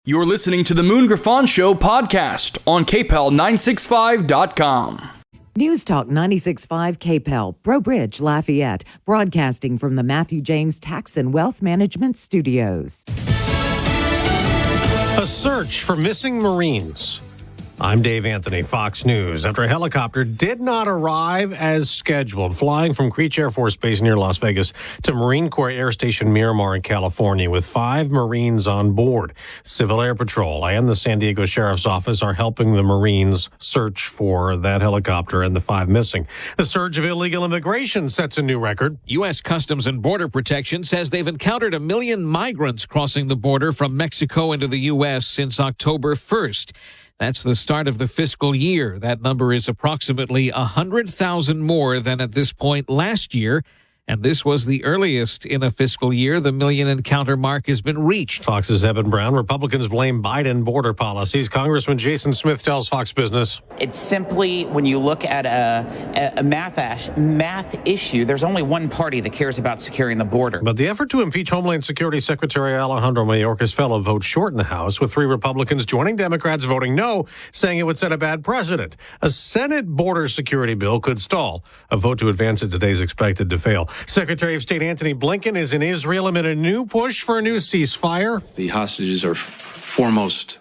You're listening to the Moon Griffon Show podcast on KPEL965.com. News Talk 96.5 KPEL, Breaux Bridge, Lafayette, broadcasting from the Matthew James Tax and Wealth Management Studios. A search for missing Marines. I'm Dave Anthony, Fox News. After a helicopter did not arrive as scheduled, flying from Creech Air Force Base near Las Vegas to Marine Corps Air Station Miramar in California with 5 Marines on board. Civil Air Patrol and the San Diego Sheriff's Office are helping the Marines search for that helicopter and the 5 missing. The surge of illegal immigration sets a new record. U.S. Customs and Border Protection says they've encountered 1 million migrants crossing the border from Mexico into the U.S. since October 1st. That's the start of the fiscal year. That number is approximately 100,000 more than at this point last year. And this was the earliest in a fiscal year the million encounter mark has been reached. Fox's Evan Brown. Republicans blame Biden border policies. Congressman Jason Smith tells Fox Business. It's simply, when you look at a math issue, there's only one party that cares about securing the border. But the effort to impeach Homeland Security Secretary Alejandro Mayorkas fell a vote short in the House, with 3 Republicans joining Democrats voting no, saying it would set a bad precedent. A Senate border security bill could stall. A vote to advance it today is expected to fail. Secretary of State Antony Blinken is in Israel amid a new push for a new ceasefire. The hostages are foremost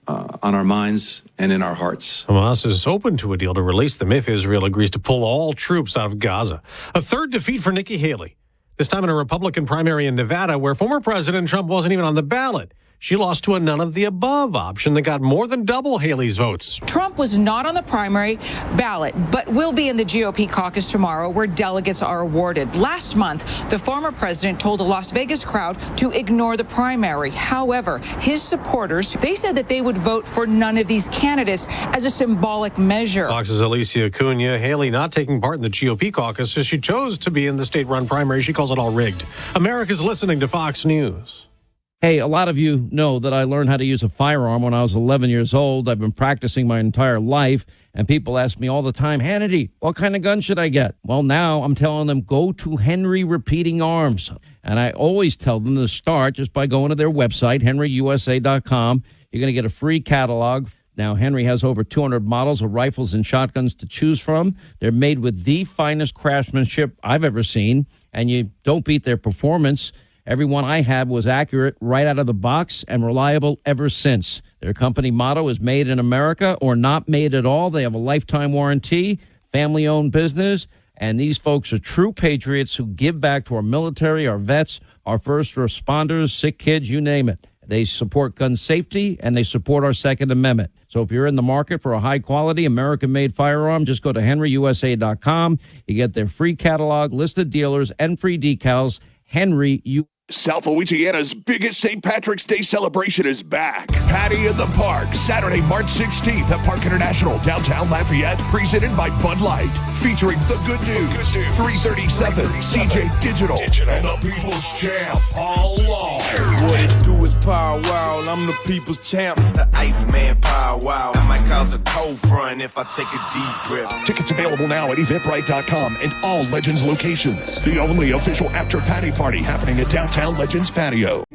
on our minds and in our hearts. Hamas is open to a deal to release them if Israel agrees to pull all troops out of Gaza. A third defeat for Nikki Haley, this time in a Republican primary in Nevada where former President Trump wasn't even on the ballot. She lost to a none-of-the-above option that got more than double Haley's votes. Trump was not on the primary ballot, but will be in the GOP caucus tomorrow where delegates are awarded. Last month, the former president told a Las Vegas crowd to ignore the primary. However, his supporters, they said that they would vote for none of these candidates as a symbolic measure. Fox's Alicia Cunha. Haley not taking part in the GOP caucus as she chose to be in the state-run primary. She calls it all rigged. America's listening to Fox News. Hey, a lot of you know that I learned how to use a firearm when I was 11 years old. I've been practicing my entire life, and people ask me all the time, Hannity, what kind of gun should I get? Well, now I'm telling them, go to Henry Repeating Arms. And I always tell them to start just by going to their website, henryusa.com. You're going to get a free catalog. Now, Henry has over 200 models of rifles and shotguns to choose from. They're made with the finest craftsmanship I've ever seen, and you don't beat their performance. Every one I had was accurate right out of the box and reliable ever since. Their company motto is made in America or not made at all. They have a lifetime warranty, family-owned business, and these folks are true patriots who give back to our military, our vets, our first responders, sick kids, you name it. They support gun safety, and they support our Second Amendment. So if you're in the market for a high-quality American-made firearm, just go to henryusa.com. You get their free catalog, list of dealers, and free decals. Henry, South Louisiana's biggest St. Patrick's Day celebration is back. Patty in the Park, Saturday, March 16th at Park International, downtown Lafayette, presented by Bud Light. Featuring The Good News, 337, DJ Digital, and the People's Champ, Paul Law. What it do is Power Wow, and I'm the People's Champ. The Iceman Power Wow. I might cause a cold front if I take a deep breath. Tickets available now at Eventbrite.com and all Legends locations. The only official after Patty party happening at downtown Legends Patio.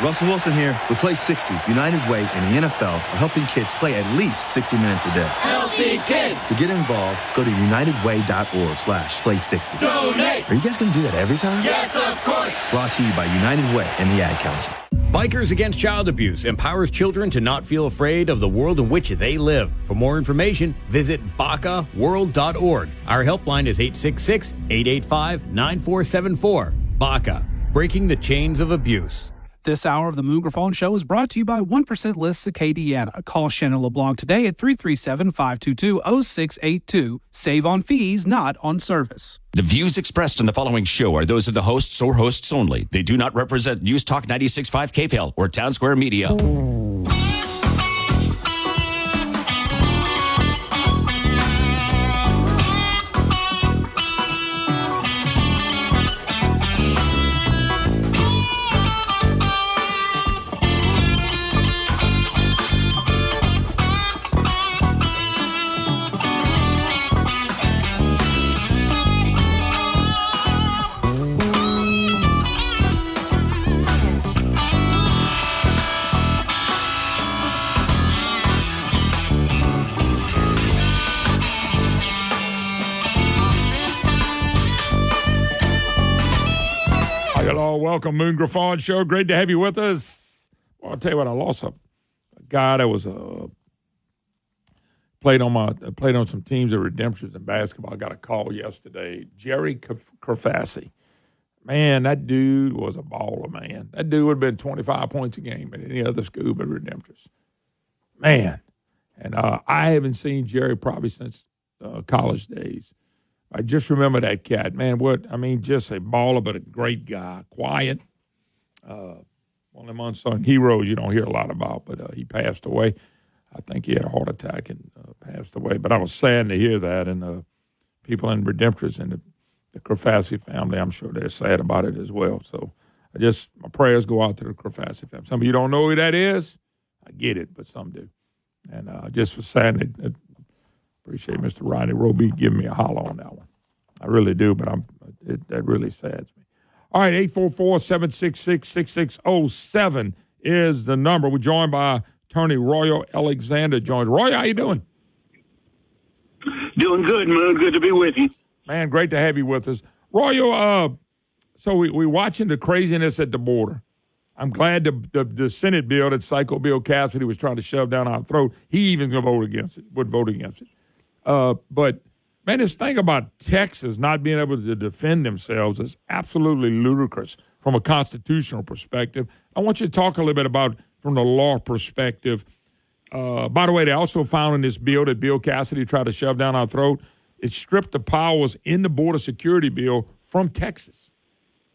Russell Wilson here. With Play 60, United Way and the NFL are helping kids play at least 60 minutes a day. Healthy kids! To get involved, go to unitedway.org/play60. Donate! Are you guys going to do that every time? Yes, of course! Brought to you by United Way and the Ad Council. Bikers Against Child Abuse empowers children to not feel afraid of the world in which they live. For more information, visit BACAworld.org. Our helpline is 866-885-9474. BACA, breaking the chains of abuse. This hour of the Moon Griffon Show is brought to you by 1% Lists Acadiana. Call Shannon LeBlanc today at 337-522-0682. Save on fees, not on service. The views expressed in the following show are those of the hosts or hosts only. They do not represent News Talk 96.5 KPEL or Town Square Media. Welcome, Moon Griffon Show. Great to have you with us. Well, I'll tell you what, I lost a guy that was played on some teams at Redemptions in basketball. I got a call yesterday. Jerry Kerfassi. Man, that dude was a baller, man. That dude would have been 25 points a game at any other school but Redemptions. Man. And I haven't seen Jerry probably since college days. I just remember that cat. Man, just a baller, but a great guy. Quiet. One of them unsung heroes you don't hear a lot about, but he passed away. I think he had a heart attack and passed away. But I was sad to hear that. And people in Redemptors and the Kerfassi family, I'm sure they're sad about it as well. So my prayers go out to the Kerfassi family. Some of you don't know who that is. I get it, but some do. And just for sad, I appreciate Mr. Rodney Roby giving me a holler on that one. I really do, but that really sads me. All right, 844-766-6607 is the number. We're joined by attorney Royo Alexander. Royo, how you doing? Doing good, Moon. Good to be with you. Man, great to have you with us. Royo, so we're watching the craziness at the border. I'm glad the Senate bill that Psycho Bill Cassidy was trying to shove down our throat, he even would vote against it. But, man, this thing about Texas not being able to defend themselves is absolutely ludicrous from a constitutional perspective. I want you to talk a little bit about from the law perspective. By the way, they also found in this bill that Bill Cassidy tried to shove down our throat, it stripped the powers in the border security bill from Texas.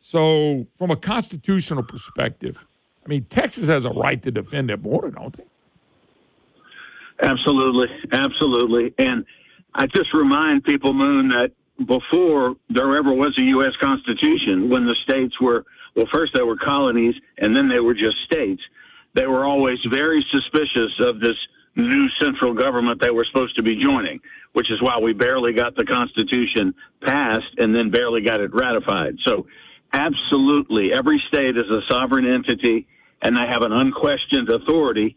So from a constitutional perspective, I mean, Texas has a right to defend their border, don't they? Absolutely. Absolutely. And I just remind people, Moon, that before there ever was a U.S. Constitution, when the states were, well, first they were colonies and then they were just states, they were always very suspicious of this new central government they were supposed to be joining, which is why we barely got the Constitution passed and then barely got it ratified. So absolutely, every state is a sovereign entity, and they have an unquestioned authority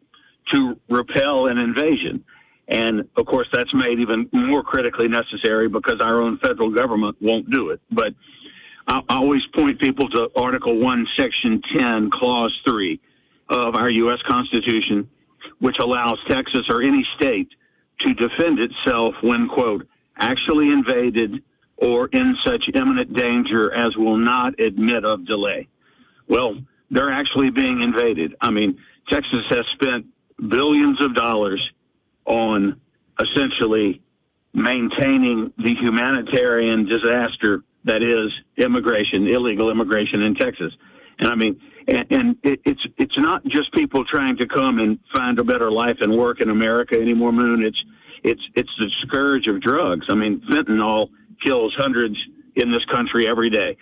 to repel an invasion. And, of course, that's made even more critically necessary because our own federal government won't do it. But I always point people to Article 1, Section 10, Clause 3 of our U.S. Constitution, which allows Texas or any state to defend itself when, quote, actually invaded or in such imminent danger as will not admit of delay. Well, they're actually being invaded. I mean, Texas has spent billions of dollars on essentially maintaining the humanitarian disaster that is immigration, illegal immigration in Texas. And I mean, it's not just people trying to come and find a better life and work in America anymore, Moon. It's the scourge of drugs. I mean, fentanyl kills hundreds in this country every day,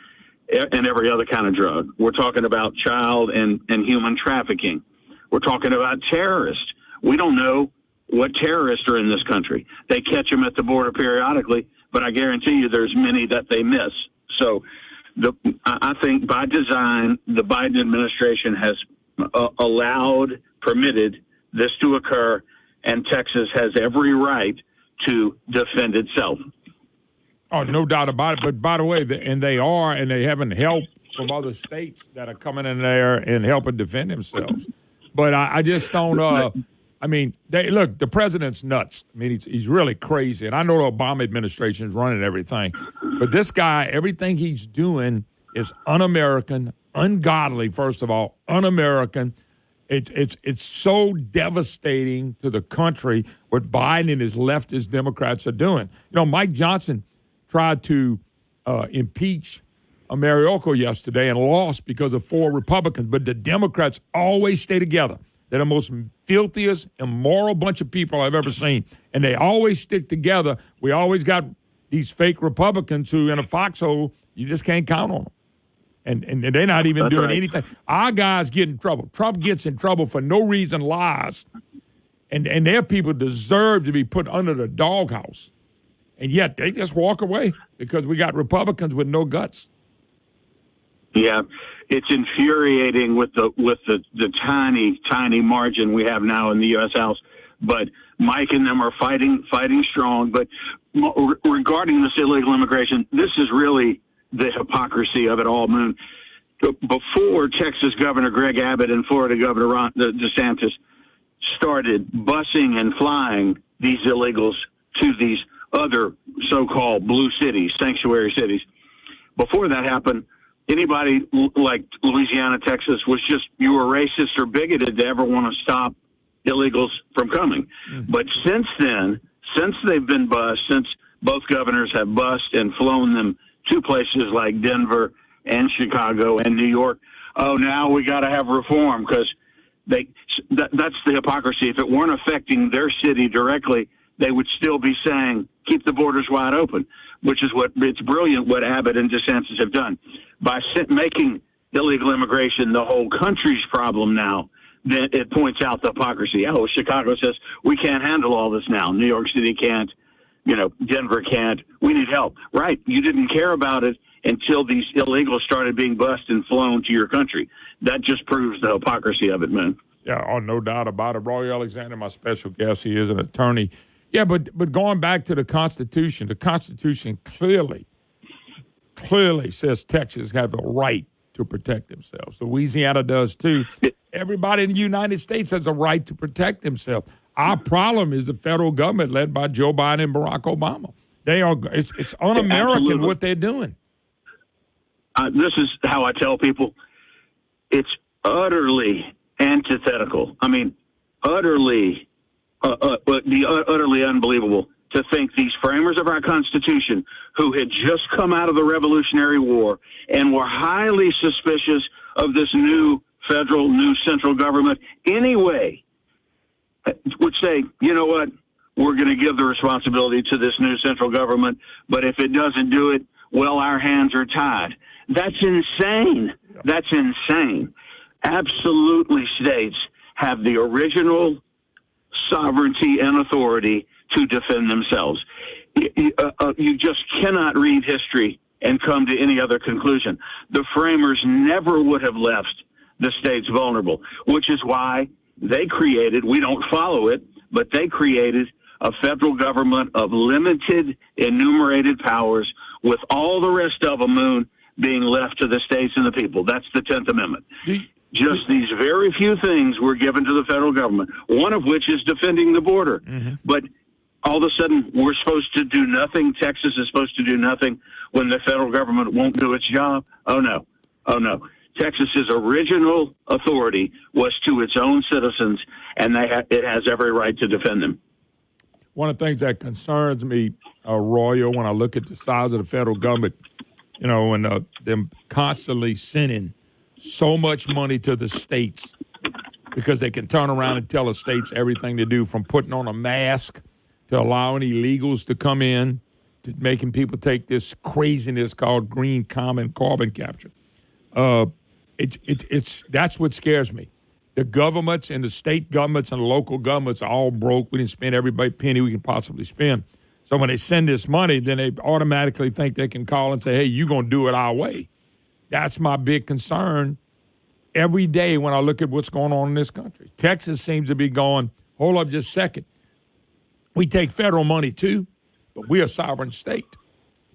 and every other kind of drug. We're talking about child and human trafficking. We're talking about terrorists. We don't know what terrorists are in this country. They catch them at the border periodically, but I guarantee you there's many that they miss. So I think by design, the Biden administration has permitted this to occur, and Texas has every right to defend itself. Oh, no doubt about it. But by the way, they haven't help from other states that are coming in there and helping defend themselves. But I just don't. I mean, look, the president's nuts. I mean, he's really crazy. And I know the Obama administration is running everything. But this guy, everything he's doing is un-American, ungodly, first of all, un-American. It's so devastating to the country what Biden and his leftist Democrats are doing. You know, Mike Johnson tried to impeach Maricopa yesterday and lost because of 4 Republicans. But the Democrats always stay together. They're the most filthiest, immoral bunch of people I've ever seen. And they always stick together. We always got these fake Republicans who, in a foxhole, you just can't count on them. And they're not even doing anything. Our guys get in trouble. Trump gets in trouble for no reason, lies. And their people deserve to be put under the doghouse. And yet they just walk away because we got Republicans with no guts. Yeah, it's infuriating with the tiny margin we have now in the U.S. House. But Mike and them are fighting strong. But regarding this illegal immigration, this is really the hypocrisy of it all, Moon. before Texas Governor Greg Abbott and Florida Governor Ron DeSantis started busing and flying these illegals to these other so-called blue cities, sanctuary cities. Before that happened, anybody like Louisiana, Texas was just, you were racist or bigoted to ever want to stop illegals from coming. But since then, since they've been bused, since both governors have bused and flown them to places like Denver and Chicago and New York, now we got to have reform because that's the hypocrisy. If it weren't affecting their city directly, they would still be saying, keep the borders wide open, which is it's brilliant what Abbott and DeSantis have done. By making illegal immigration the whole country's problem now, then it points out the hypocrisy. Chicago says, we can't handle all this now. New York City can't. Denver can't. We need help. Right. You didn't care about it until these illegals started being bused and flown to your country. That just proves the hypocrisy of it, man. Yeah, no doubt about it. Roy Alexander, my special guest, he is an attorney. Yeah, but going back to the Constitution clearly says Texas have a right to protect themselves. Louisiana does too. Everybody in the United States has a right to protect themselves. Our problem is the federal government led by Joe Biden and Barack Obama. It's un-American Absolutely. what they're doing. This is how I tell people. It's utterly antithetical. I mean, utterly unbelievable to think these framers of our Constitution, who had just come out of the Revolutionary War and were highly suspicious of this new central government anyway, would say, you know what, we're going to give the responsibility to this new central government, but if it doesn't do it, well, our hands are tied. That's insane. That's insane. Absolutely, states have the original sovereignty and authority to defend themselves. You just cannot read history and come to any other conclusion. The framers never would have left the states vulnerable, which is why they created, we don't follow it, but they created a federal government of limited enumerated powers with all the rest of them being left to the states and the people. That's the 10th Amendment. Just these very few things were given to the federal government, one of which is defending the border. Mm-hmm. But all of a sudden, we're supposed to do nothing. Texas is supposed to do nothing when the federal government won't do its job. Oh, no. Texas's original authority was to its own citizens, and it has every right to defend them. One of the things that concerns me, Royal, when I look at the size of the federal government, and them constantly sending so much money to the states because they can turn around and tell the states everything to do, from putting on a mask to allowing illegals to come in to making people take this craziness called green common carbon capture. That's what scares me. The governments and the state governments and the local governments are all broke. We didn't spend every penny we can possibly spend. So when they send this money, then they automatically think they can call and say, hey, you're going to do it our way. That's my big concern every day when I look at what's going on in this country. Texas seems to be going, hold up just a second. We take federal money too, but we're a sovereign state.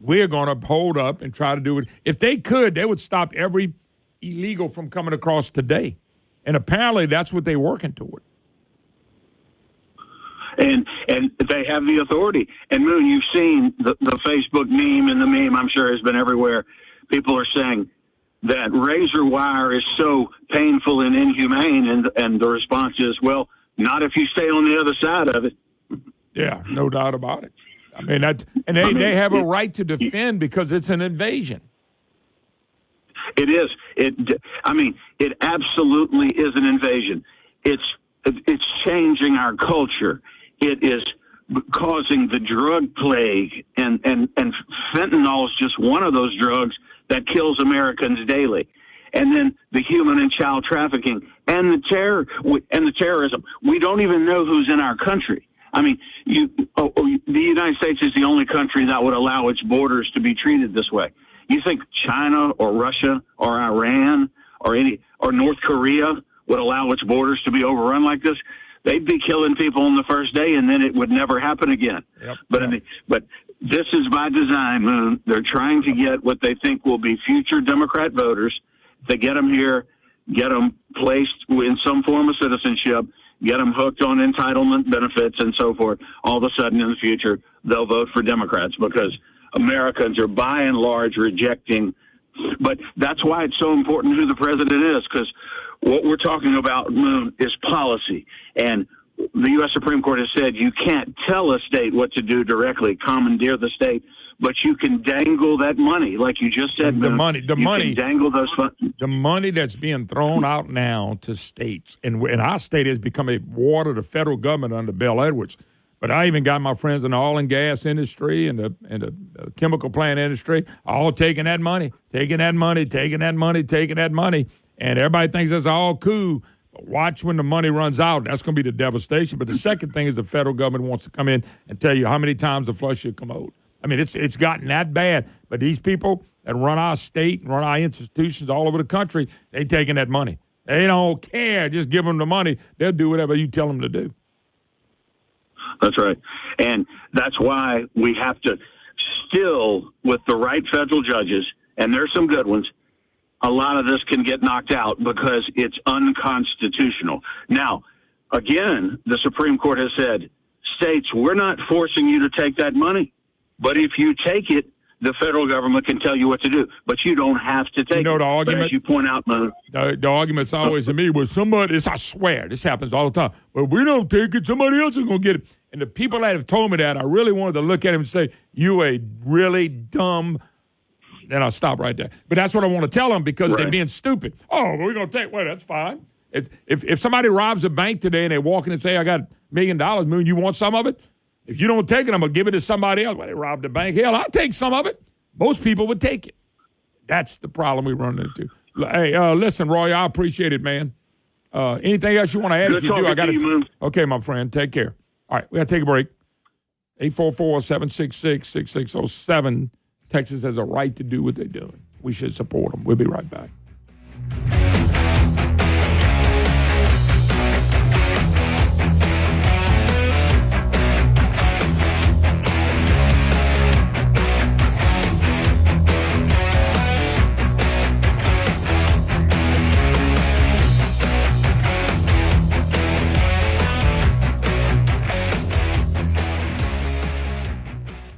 We're going to hold up and try to do it. If they could, they would stop every illegal from coming across today. And apparently that's what they're working toward. And they have the authority. And Moon, you've seen the Facebook meme, and the meme I'm sure has been everywhere. People are saying that razor wire is so painful and inhumane, and the response is, well, not if you stay on the other side of it. Yeah, no doubt about it. I mean, they have a right to defend because it's an invasion. It is. It absolutely is an invasion. It's changing our culture. It is causing the drug plague, and fentanyl is just one of those drugs that kills Americans daily. And then the human and child trafficking and the terrorism. We don't even know who's in our country. I mean, the United States is the only country that would allow its borders to be treated this way. You think China or Russia or Iran or North Korea would allow its borders to be overrun like this? They'd be killing people on the first day, and then it would never happen again. Yep. But this is by design, Moon. They're trying to get what they think will be future Democrat voters, They get them here, get them placed in some form of citizenship, get them hooked on entitlement benefits and so forth. All of a sudden in the future, they'll vote for Democrats because Americans are by and large rejecting. But that's why it's so important who the president is, because what we're talking about, Moon, is policy. And the U.S. Supreme Court has said you can't tell a state what to do directly, commandeer the state, but you can dangle that money, like you just said. The money, dangle those funds. The money that's being thrown out now to states, and our state has become a ward of the federal government under Bill Edwards. But I even got my friends in the oil and gas industry and the chemical plant industry all taking that money, and everybody thinks that's all cool. But watch when the money runs out. That's going to be the devastation. But the second thing is the federal government wants to come in and tell you how many times the flush should commode. I mean, it's gotten that bad. But these people that run our state and run our institutions all over the country, they taking that money. They don't care. Just give them the money. They'll do whatever you tell them to do. That's right. And that's why we have to still, with the right federal judges, and there's some good ones, a lot of this can get knocked out because it's unconstitutional. Now, again, the Supreme Court has said, states, we're not forcing you to take that money. But if you take it, the federal government can tell you what to do. But you don't have to take it. The argument, but as you point out, the argument's always to me, well, somebody, I swear, this happens all the time. But we don't take it, somebody else is going to get it. And the people that have told me that, I really wanted to look at him and say, you a really dumb. Then I'll stop right there. But that's what I want to tell them because they're being stupid. Oh, we're going to take, well, that's fine. If somebody robs a bank today and they walk in and say, I got $1 million, Moon, you want some of it? If you don't take it, I'm going to give it to somebody else. Well, they robbed the bank. Hell, I'll take some of it. Most people would take it. That's the problem we run into. Hey, listen, Roy, I appreciate it, man. Anything else you want to add? If you do, I got to. Okay, my friend, take care. All right, we got to take a break. 844-766-6607. Texas has a right to do what they're doing. We should support them. We'll be right back.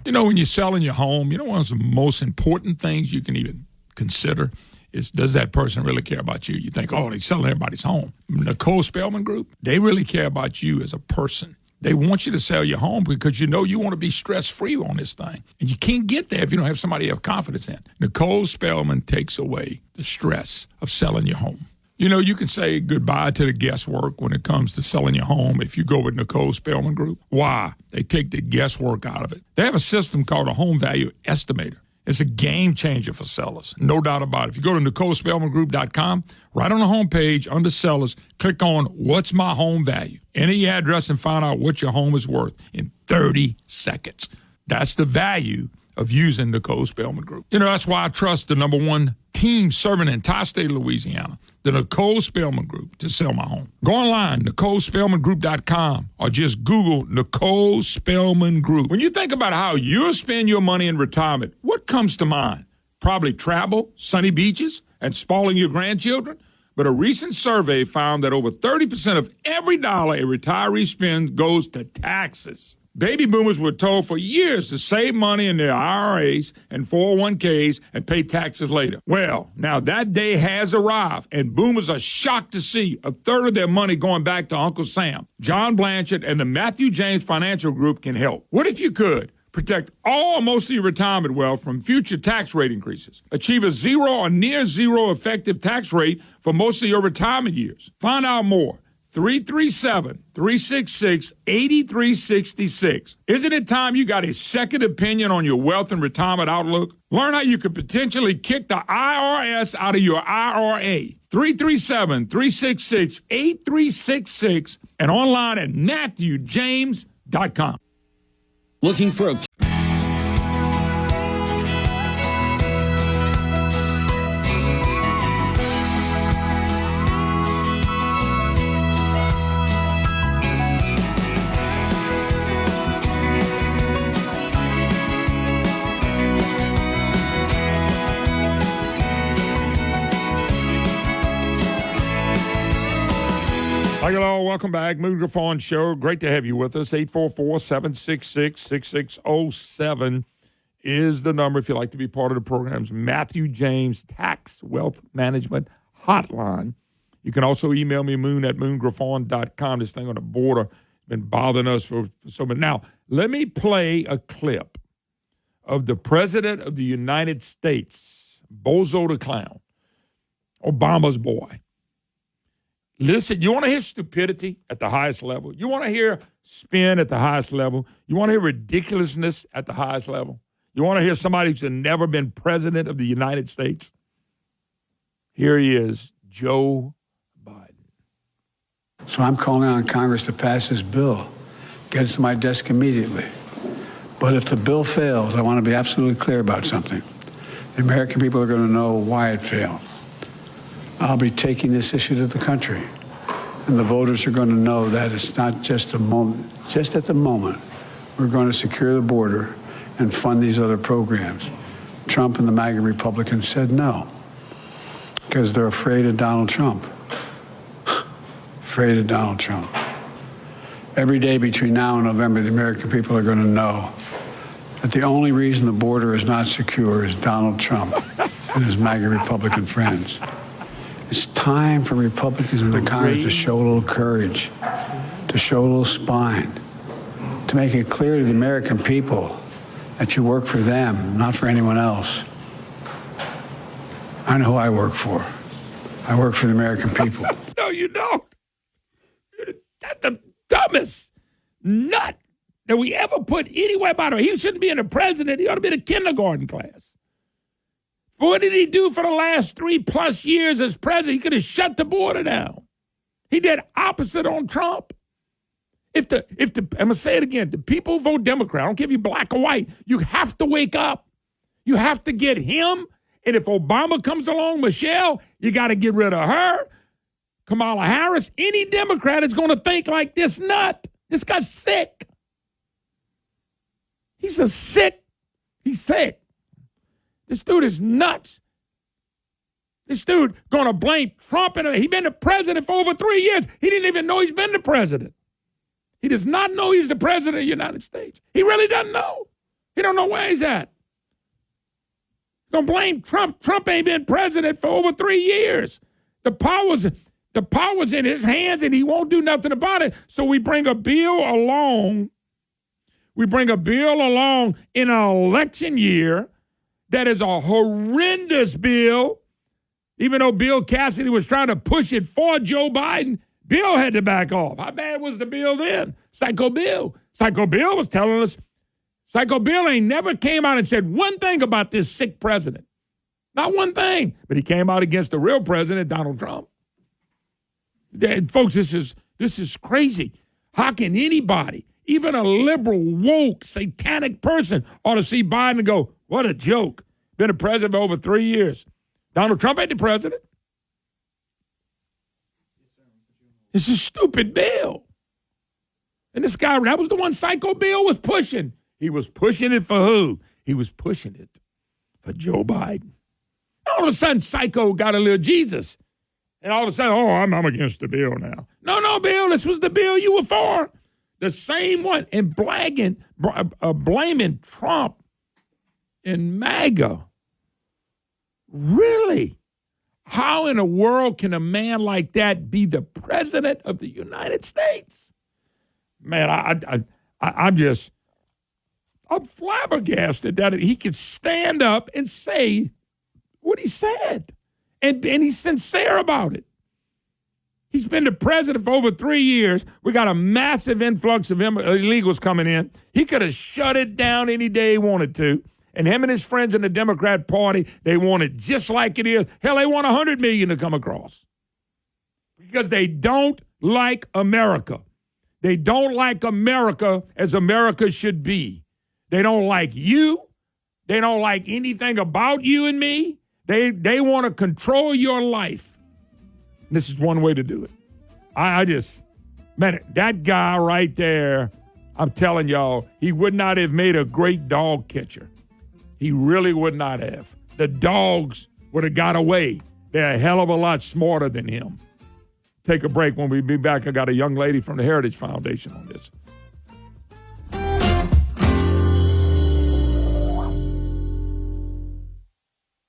You know, when you're selling your home, you know, one of the most important things you can even consider is, does that person really care about you? You think, oh, they're selling everybody's home. Nicole Spellman Group, they really care about you as a person. They want you to sell your home because you know you want to be stress-free on this thing. And you can't get there if you don't have somebody you have confidence in. Nicole Spellman takes away the stress of selling your home. You know, you can say goodbye to the guesswork when it comes to selling your home if you go with Nicole Spellman Group. Why? They take the guesswork out of it. They have a system called a home value estimator. It's a game changer for sellers, no doubt about it. If you go to NicoleSpellmanGroup.com, right on the homepage under sellers, click on What's My Home Value? Enter your address and find out what your home is worth in 30 seconds. That's the value of using Nicole Spellman Group. You know, that's why I trust the number one team serving the entire state of Louisiana, the Nicole Spellman Group, to sell my home. Go online, NicoleSpellmanGroup.com, or just Google Nicole Spellman Group. When you think about how you'll spend your money in retirement, what comes to mind? Probably travel, sunny beaches, and spoiling your grandchildren. But a recent survey found that over 30% of every dollar a retiree spends goes to taxes. Baby boomers were told for years to save money in their IRAs and 401ks and pay taxes later. Well, now that day has arrived, and boomers are shocked to see a third of their money going back to Uncle Sam. John Blanchard and the Matthew James Financial Group can help. What if you could protect all or most of your retirement wealth from future tax rate increases? Achieve a zero or near zero effective tax rate for most of your retirement years. Find out more. 337-366-8366. Isn't it time you got a second opinion on your wealth and retirement outlook? Learn how you could potentially kick the IRS out of your IRA. 337-366-8366 and online at MatthewJames.com. Looking for a Hi, hello. Welcome back. Moon Griffon Show. Great to have you with us. 844-766-6607 is the number if you'd like to be part of the program's Matthew James Tax Wealth Management Hotline. You can also email me, moon@moongriffon.com. This thing on the border has been bothering us for so much. Now, let me play a clip of the President of the United States, Bozo the Clown, Obama's boy. Listen, you want to hear stupidity at the highest level? You want to hear spin at the highest level? You want to hear ridiculousness at the highest level? You want to hear somebody who's never been president of the United States? Here he is, Joe Biden. So I'm calling on Congress to pass this bill, get it to my desk immediately. But if the bill fails, I want to be absolutely clear about something. The American people are going to know why it failed. I'll be taking this issue to the country, and the voters are going to know that it's not just a moment. Just at the moment, we're going to secure the border and fund these other programs. Trump and the MAGA Republicans said no, because they're afraid of Donald Trump. Afraid of Donald Trump. Every day between now and November, the American people are going to know that the only reason the border is not secure is Donald Trump and his MAGA Republican friends. It's time for Republicans in the Congress to show a little courage, to show a little spine, to make it clear to the American people that you work for them, not for anyone else. I know who I work for. I work for the American people. No, you don't. That's the dumbest nut that we ever put anywhere about him. He shouldn't be in the president. He ought to be in a kindergarten class. What did he do for the last 3+ years as president? He could have shut the border down. He did opposite on Trump. I'm going to say it again, the people who vote Democrat, I don't care if you're black or white, you have to wake up. You have to get him. And if Obama comes along, Michelle, you got to get rid of her. Kamala Harris, any Democrat is going to think like this nut. This guy's sick. He's sick. This dude is nuts. This dude going to blame Trump. He's been the president for over 3 years. He didn't even know he's been the president. He does not know he's the president of the United States. He really doesn't know. He don't know where he's at. He's going to blame Trump. Trump ain't been president for over 3 years. The power's in his hands, and he won't do nothing about it. So we bring a bill along. In an election year that is a horrendous bill. Even though Bill Cassidy was trying to push it for Joe Biden, Bill had to back off. How bad was the bill then? Psycho Bill. Psycho Bill was telling us, Psycho Bill ain't never came out and said one thing about this sick president. Not one thing. But he came out against the real president, Donald Trump. Folks, this is crazy. How can anybody, even a liberal, woke, satanic person, ought to see Biden and go, what a joke. Been a president for over 3 years. Donald Trump ain't the president. It's a stupid bill. And this guy, that was the one Psycho Bill was pushing. He was pushing it for who? He was pushing it for Joe Biden. All of a sudden, Psycho got a little Jesus. And all of a sudden, I'm against the bill now. No, Bill, this was the bill you were for. The same one. And blaming Trump and MAGA. Really? How in the world can a man like that be the president of the United States? Man, I'm flabbergasted that he could stand up and say what he said. And he's sincere about it. He's been the president for over 3 years. We got a massive influx of illegals coming in. He could have shut it down any day he wanted to. And him and his friends in the Democrat Party, they want it just like it is. Hell, they want 100 million to come across. Because they don't like America. They don't like America as America should be. They don't like you. They don't like anything about you and me. They want to control your life. And this is one way to do it. That guy right there, I'm telling y'all, he would not have made a great dog catcher. He really would not have. The dogs would have got away. They're a hell of a lot smarter than him. take a break. When we be back, I got a young lady from the Heritage Foundation on this.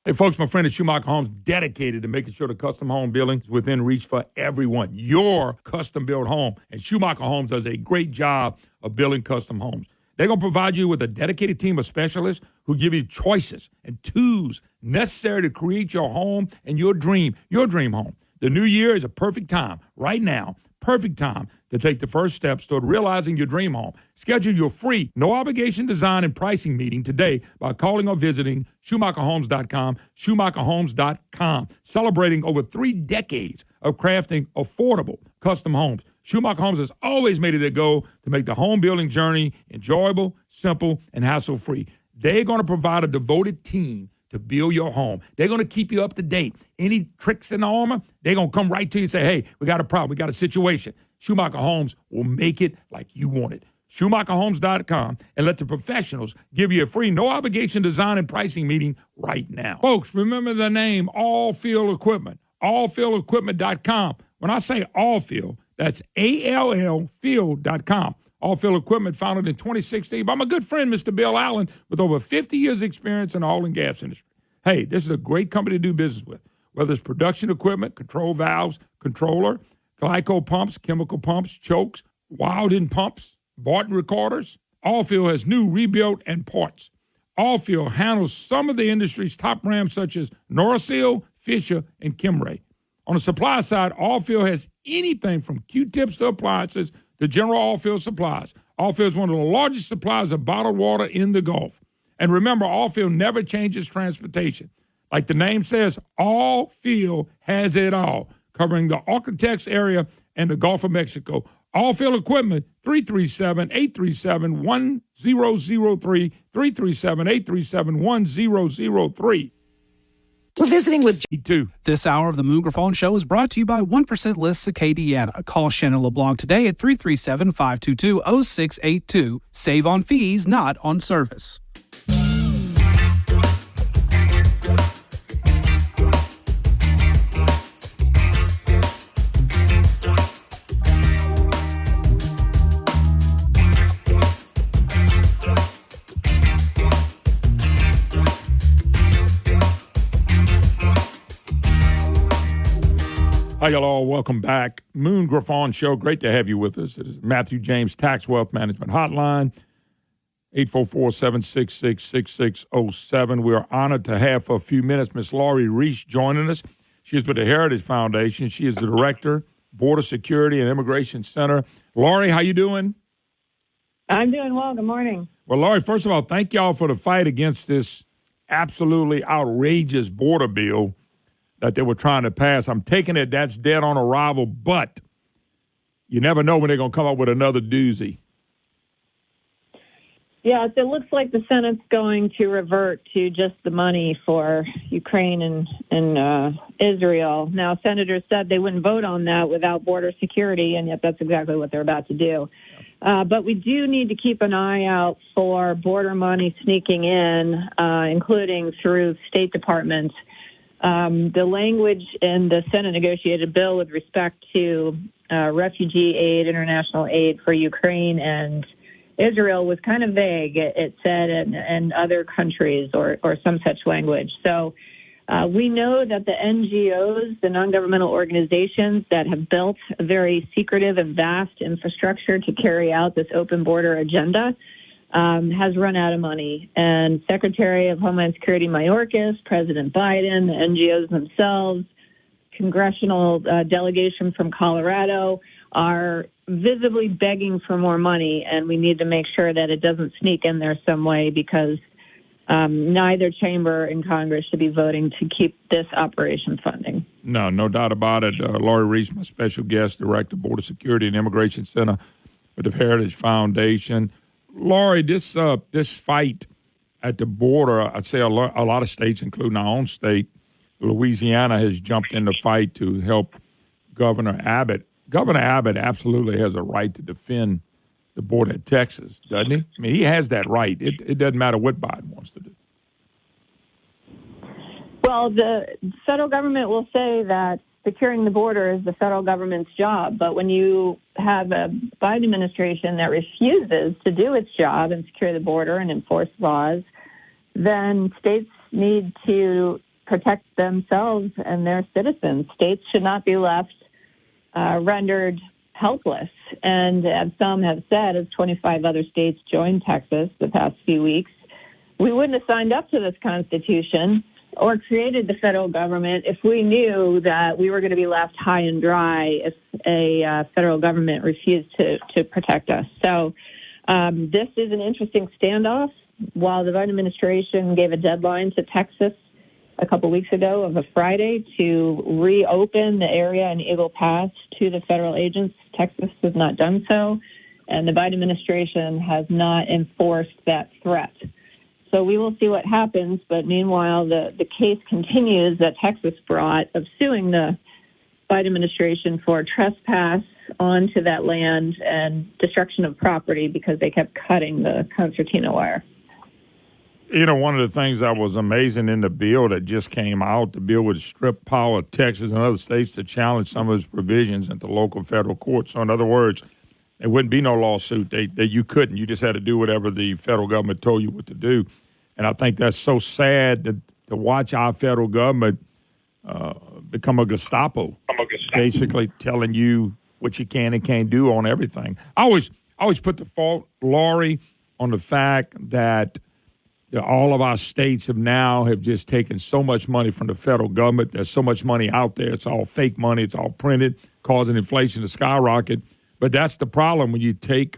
Hey, folks, my friend at Schumacher Homes dedicated to making sure the custom home building is within reach for everyone. Your custom-built home. And Schumacher Homes does a great job of building custom homes. They're going to provide you with a dedicated team of specialists who give you choices and tools necessary to create your home and your dream home. The new year is a perfect time, right now, perfect time to take the first steps toward realizing your dream home. Schedule your free, no-obligation design and pricing meeting today by calling or visiting SchumacherHomes.com, SchumacherHomes.com, celebrating over 3 decades of crafting affordable custom homes. Schumacher Homes has always made it a goal to make the home building journey enjoyable, simple, and hassle-free. They're going to provide a devoted team to build your home. They're going to keep you up to date. Any tricks in the armor, they're going to come right to you and say, hey, we got a problem. We got a situation. Schumacher Homes will make it like you want it. SchumacherHomes.com, and let the professionals give you a free, no-obligation design and pricing meeting right now. Folks, remember the name All Field Equipment, allfieldequipment.com. When I say All Field, that's ALL Field.com. All Field Equipment, founded in 2016 by my good friend, Mr. Bill Allen, with over 50 years' experience in the oil and gas industry. Hey, this is a great company to do business with. Whether it's production equipment, control valves, controller, glyco pumps, chemical pumps, chokes, Wilden pumps, Barton recorders, Allfield has new, rebuilt, and parts. Allfield handles some of the industry's top brands such as Norasil, Fisher, and Kimray. On the supply side, Allfield has anything from Q-tips to appliances to general Allfield supplies. Allfield is one of the largest suppliers of bottled water in the Gulf. And remember, Allfield never changes transportation. Like the name says, Allfield has it all, covering the Architects area and the Gulf of Mexico. Allfield Equipment, 337-837-1003, 337-837-1003. We're visiting with G2. This hour of the Moon Griffon Show is brought to you by 1% List Acadiana. Call Shannon LeBlanc today at 337-522-0682. Save on fees, not on service. Hi, y'all all. Welcome back. Moon Griffon Show. Great to have you with us. It is Matthew James Tax Wealth Management Hotline, 844-766-6607. We are honored to have for a few minutes Miss Laurie Reese joining us. She is with the Heritage Foundation. She is the Director, Border Security and Immigration Center. Laurie, how you doing? I'm doing well. Good morning. Well, Laurie, first of all, thank y'all for the fight against this absolutely outrageous border bill that they were trying to pass. I'm taking it that's dead on arrival, but you never know when they're going to come up with another doozy. Yeah, it looks like the Senate's going to revert to just the money for Ukraine and Israel. Now, senators said they wouldn't vote on that without border security, and yet that's exactly what they're about to do. But we do need to keep an eye out for border money sneaking in, including through State Departments. The language in the Senate negotiated bill with respect to refugee aid, international aid for Ukraine and Israel was kind of vague. It said and other countries or some such language. So we know that the NGOs, the non-governmental organizations that have built a very secretive and vast infrastructure to carry out this open border agenda has run out of money. And Secretary of Homeland Security Mayorkas, President Biden, the NGOs themselves, congressional delegation from Colorado are visibly begging for more money, and we need to make sure that it doesn't sneak in there some way because neither chamber in Congress should be voting to keep this operation funding. No doubt about it. Laurie Reese, my special guest, Director, Border Security and Immigration Center with the Heritage Foundation. Laurie, this fight at the border, I'd say a lot of states, including our own state, Louisiana, has jumped in the fight to help Governor Abbott. Governor Abbott absolutely has a right to defend the border at Texas, doesn't he? I mean, he has that right. It doesn't matter what Biden wants to do. Well, the federal government will say that securing the border is the federal government's job. But when you have a Biden administration that refuses to do its job and secure the border and enforce laws, then states need to protect themselves and their citizens. States should not be left rendered helpless. And as some have said, as 25 other states joined Texas the past few weeks, we wouldn't have signed up to this Constitution or created the federal government if we knew that we were going to be left high and dry if a federal government refused to protect us. So this is an interesting standoff. While the Biden administration gave a deadline to Texas a couple weeks ago of a Friday to reopen the area in Eagle Pass to the federal agents, Texas has not done so, and the Biden administration has not enforced that threat. So we will see what happens, but meanwhile, the case continues that Texas brought of suing the Biden administration for trespass onto that land and destruction of property because they kept cutting the concertina wire. You know, one of the things that was amazing in the bill that just came out, the bill would strip power of Texas and other states to challenge some of its provisions at the local federal courts. So in other words, there wouldn't be no lawsuit. You couldn't. You just had to do whatever the federal government told you what to do. And I think that's so sad to watch our federal government become a Gestapo, basically telling you what you can and can't do on everything. I always put the fault, Lori, on the fact that all of our states have just taken so much money from the federal government. There's so much money out there. It's all fake money. It's all printed, causing inflation to skyrocket. But that's the problem when you take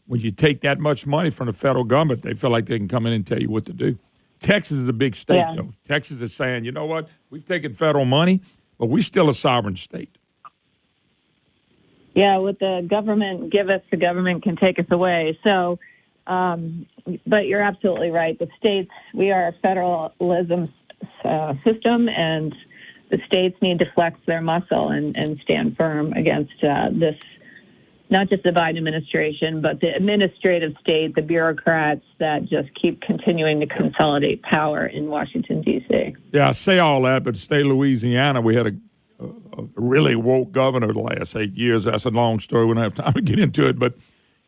that much money from the federal government. They feel like they can come in and tell you what to do. Texas is a big state, though. Texas is saying, you know what? We've taken federal money, but we're still a sovereign state. Yeah, what the government give us, the government can take us away. So, but you're absolutely right. The states, we are a federalism system, and the states need to flex their muscle and stand firm against this, not just the Biden administration, but the administrative state, the bureaucrats that just keep continuing to consolidate power in Washington, D.C. Yeah, I say all that, but state of Louisiana, we had a really woke governor the last 8 years. That's a long story. We don't have time to get into it, but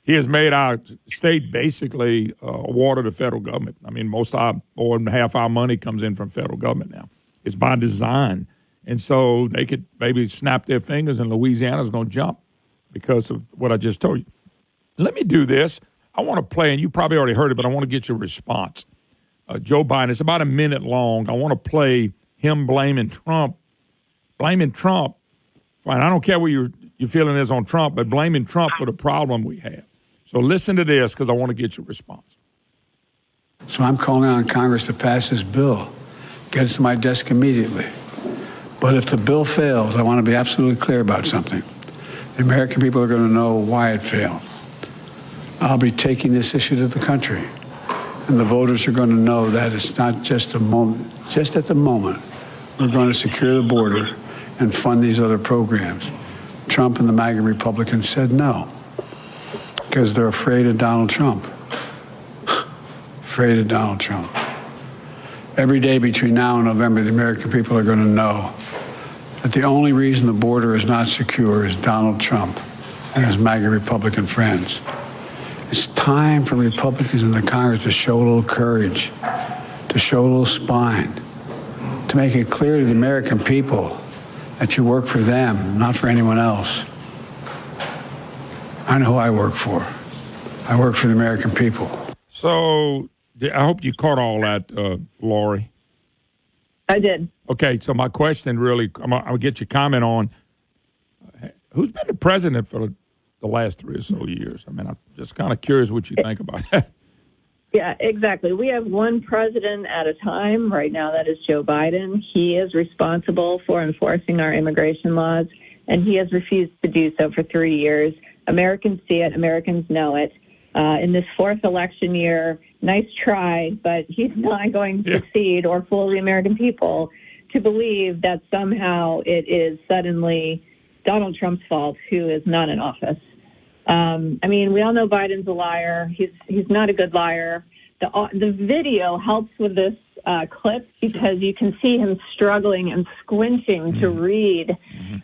he has made our state basically a ward of the federal government. I mean, more than half our money comes in from federal government now. It's by design. And so they could maybe snap their fingers and Louisiana's going to jump because of what I just told you. Let me do this. I want to play, and you probably already heard it, but I want to get your response. Joe Biden, it's about a minute long. I want to play him blaming Trump. Blaming Trump. Fine, I don't care what your feeling is on Trump, but blaming Trump for the problem we have. So listen to this because I want to get your response. So I'm calling on Congress to pass this bill, get it to my desk immediately. But if the bill fails, I want to be absolutely clear about something. The American people are going to know why it failed. I'll be taking this issue to the country, and the voters are going to know that it's not just a moment, just at the moment, we're going to secure the border and fund these other programs. Trump and the MAGA Republicans said no because they're afraid of Donald Trump. Afraid of Donald Trump. Every day between now and November, the American people are going to know that the only reason the border is not secure is Donald Trump and his MAGA Republican friends. It's time for Republicans in the Congress to show a little courage, to show a little spine, to make it clear to the American people that you work for them, not for anyone else. I know who I work for. I work for the American people. So I hope you caught all that, Lori. I did. Okay, so my question really, I'll get your comment on who's been the president for the last 3 or so years. I mean, I'm just kind of curious what you think about that. Yeah, exactly. We have one president at a time. Right now, that is Joe Biden. He is responsible for enforcing our immigration laws, and he has refused to do so for 3 years. Americans see it. Americans know it. In this fourth election year, nice try, but he's not going to succeed or fool the American people to believe that somehow it is suddenly Donald Trump's fault, who is not in office. I mean, we all know Biden's a liar. He's not a good liar. the video helps with this clip because you can see him struggling and squinting to read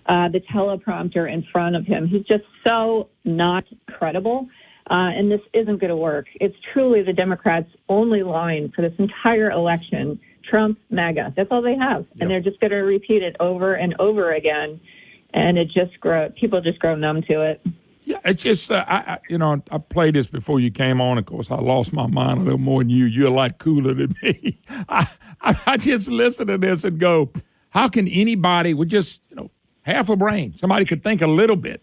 the teleprompter in front of him. He's just so not credible. And this isn't going to work. It's truly the Democrats' only line for this entire election. Trump, MAGA. That's all they have. Yep. And they're just going to repeat it over and over again. And people just grow numb to it. Yeah, it's just, I played this before you came on. Of course, I lost my mind a little more than you. You're a lot cooler than me. I just listen to this and go, how can anybody with just, half a brain, somebody could think a little bit,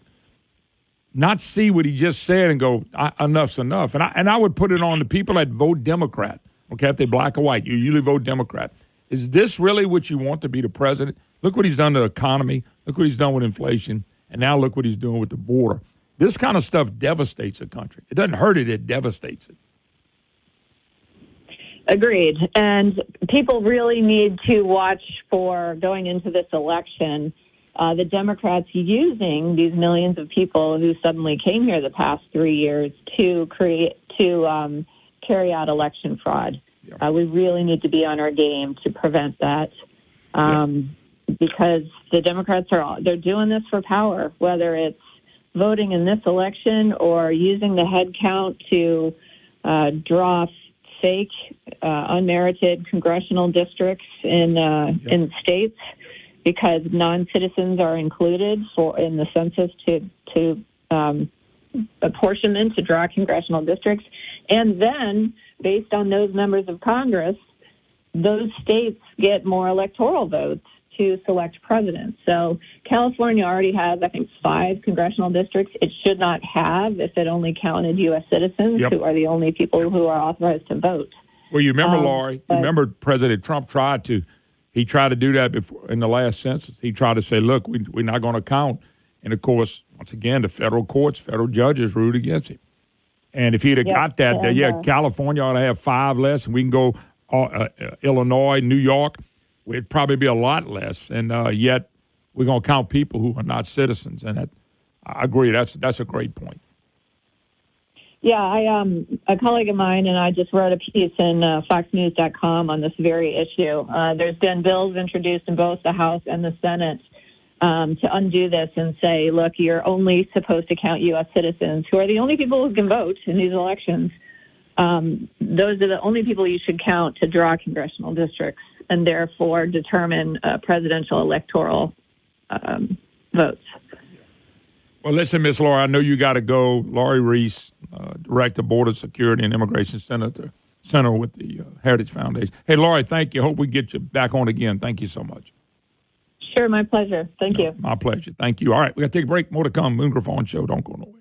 not see what he just said and go, enough's enough. And I would put it on the people that vote Democrat. Okay, if they're black or white, you usually vote Democrat. Is this really what you want to be the president? Look what he's done to the economy. Look what he's done with inflation. And now look what he's doing with the border. This kind of stuff devastates a country. It doesn't hurt it, it devastates it. Agreed. And people really need to watch for going into this election, the Democrats using these millions of people who suddenly came here the past 3 years to carry out election fraud. Yep. We really need to be on our game to prevent that because the Democrats they're doing this for power, whether it's voting in this election or using the head count to draw fake, unmerited congressional districts in states because non-citizens are included in the census to apportionment to draw congressional districts. And then, based on those members of Congress, those states get more electoral votes to select presidents. So California already has, I think, 5 congressional districts. It should not have if it only counted U.S. citizens who are the only people who are authorized to vote. Well, you remember, Laurie, President Trump tried to do that before in the last census. He tried to say, look, we're not going to count. And, of course, once again, the federal courts, federal judges ruled against him. And if he'd have got that, California ought to have 5 less, and we can go Illinois, New York. It'd probably be a lot less, and yet we're going to count people who are not citizens. And I agree. That's a great point. Yeah, a colleague of mine and I just wrote a piece in FoxNews.com on this very issue. There's been bills introduced in both the House and the Senate to undo this and say, look, you're only supposed to count U.S. citizens, who are the only people who can vote in these elections. Those are the only people you should count to draw congressional districts and therefore determine presidential electoral votes. Well, listen, Miss Laura, I know you got to go. Laurie Reese, Director of Border Security and Immigration Center with the Heritage Foundation. Hey, Laurie, thank you. Hope we get you back on again. Thank you so much. Sure, my pleasure. Thank you. My pleasure. Thank you. All right, we got to take a break. More to come. Moon Griffon Show. Don't go nowhere.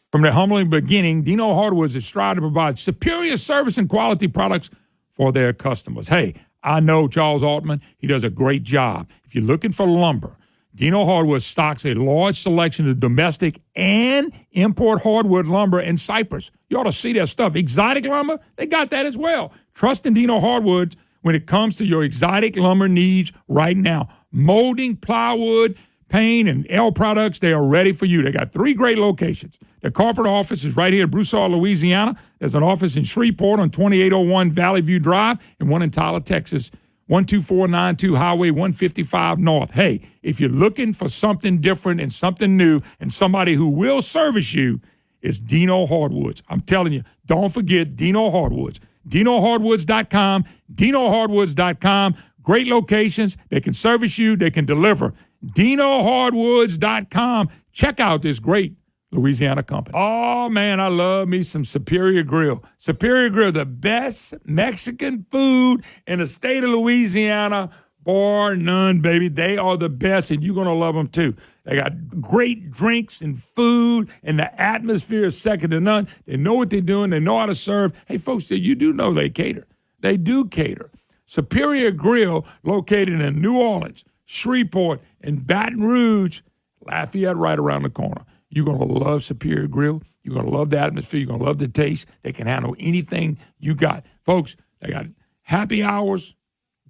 From their humbling beginning, Dino Hardwoods is striving to provide superior service and quality products for their customers. Hey, I know Charles Altman. He does a great job. If you're looking for lumber, Dino Hardwood stocks a large selection of domestic and import hardwood lumber and cypress. You ought to see their stuff. Exotic lumber, they got that as well. Trust in Dino Hardwoods when it comes to your exotic lumber needs right now. Molding, plywood, Payne, and L Products, they are ready for you. They got 3 great locations. Their corporate office is right here in Broussard, Louisiana. There's an office in Shreveport on 2801 Valley View Drive and one in Tyler, Texas, 12492 Highway 155 North. Hey, if you're looking for something different and something new and somebody who will service you, it's Dino Hardwoods. I'm telling you, don't forget Dino Hardwoods. DinoHardwoods.com, DinoHardwoods.com. Great locations. They can service you. They can deliver. DinoHardwoods.com. Check out this great Louisiana company. Oh, man, I love me some Superior Grill. Superior Grill, the best Mexican food in the state of Louisiana, bar none, baby. They are the best, and you're going to love them, too. They got great drinks and food, and the atmosphere is second to none. They know what they're doing. They know how to serve. Hey, folks, you do know they cater. They do cater. Superior Grill, located in New Orleans, Shreveport, and Baton Rouge, Lafayette right around the corner. You're going to love Superior Grill. You're going to love the atmosphere. You're going to love the taste. They can handle anything you got. Folks, they got happy hours.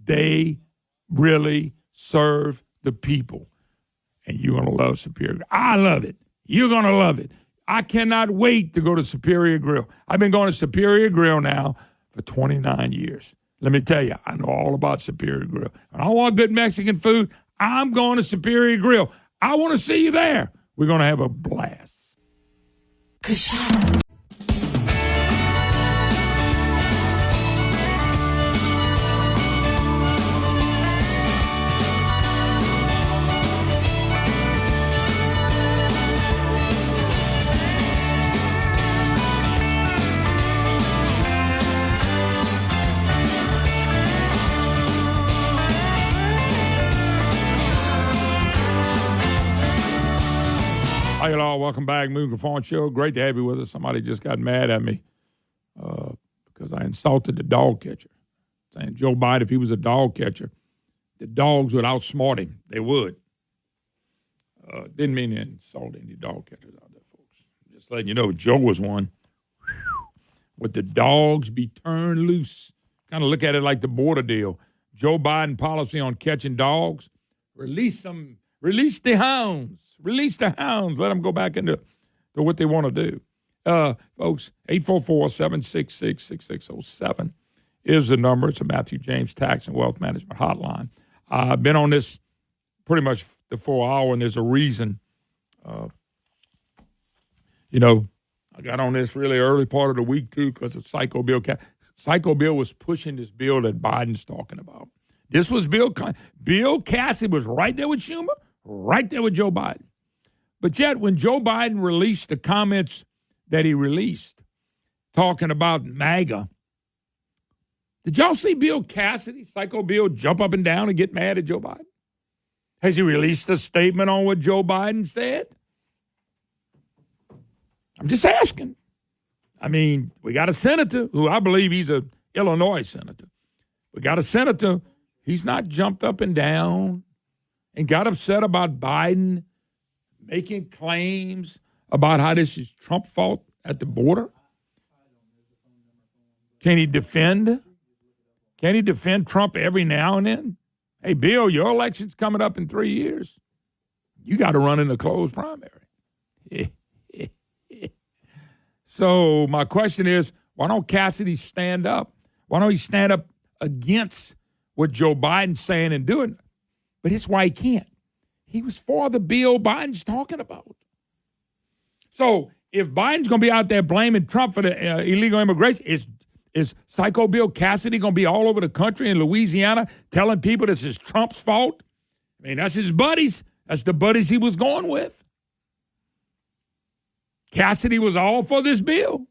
They really serve the people. And you're going to love Superior Grill. I love it. You're going to love it. I cannot wait to go to Superior Grill. I've been going to Superior Grill now for 29 years. Let me tell you, I know all about Superior Grill. When I want good Mexican food, I'm going to Superior Grill. I want to see you there. We're going to have a blast. Hi, y'all. Welcome back. Moon Griffon Show. Great to have you with us. Somebody just got mad at me because I insulted the dog catcher, saying Joe Biden, if he was a dog catcher, the dogs would outsmart him. They would. Didn't mean to insult any dog catchers out there, folks. Just letting you know, Joe was one. Would the dogs be turned loose? Kind of look at it like the border deal. Joe Biden policy on catching dogs. Release them. Release the hounds. Release the hounds. Let them go back into what they want to do. Folks, 844-766-6607 is the number. It's a Matthew James Tax and Wealth Management Hotline. I've been on this pretty much the full hour, and there's a reason. I got on this really early part of the week, too, because of Psycho Bill. Psycho Bill was pushing this bill that Biden's talking about. This was Bill Cassidy was right there with Schumer, right there with Joe Biden. But yet, when Joe Biden released the comments that he released, talking about MAGA, did y'all see Bill Cassidy, Psycho Bill, jump up and down and get mad at Joe Biden? Has he released a statement on what Joe Biden said? I'm just asking. I mean, we got a senator who I believe he's an Illinois senator. We got a senator. He's not jumped up and down and got upset about Biden making claims about how this is Trump's fault at the border. Can he defend Trump every now and then? Hey, Bill, your election's coming up in 3 years. You got to run in a closed primary. So my question is, why don't Cassidy stand up? Why don't he stand up against what Joe Biden's saying and doing? But here's why he can't. He was for the bill Biden's talking about. So if Biden's going to be out there blaming Trump for the illegal immigration, is Psycho Bill Cassidy going to be all over the country in Louisiana telling people this is Trump's fault? I mean, that's his buddies. That's the buddies he was going with. Cassidy was all for this bill,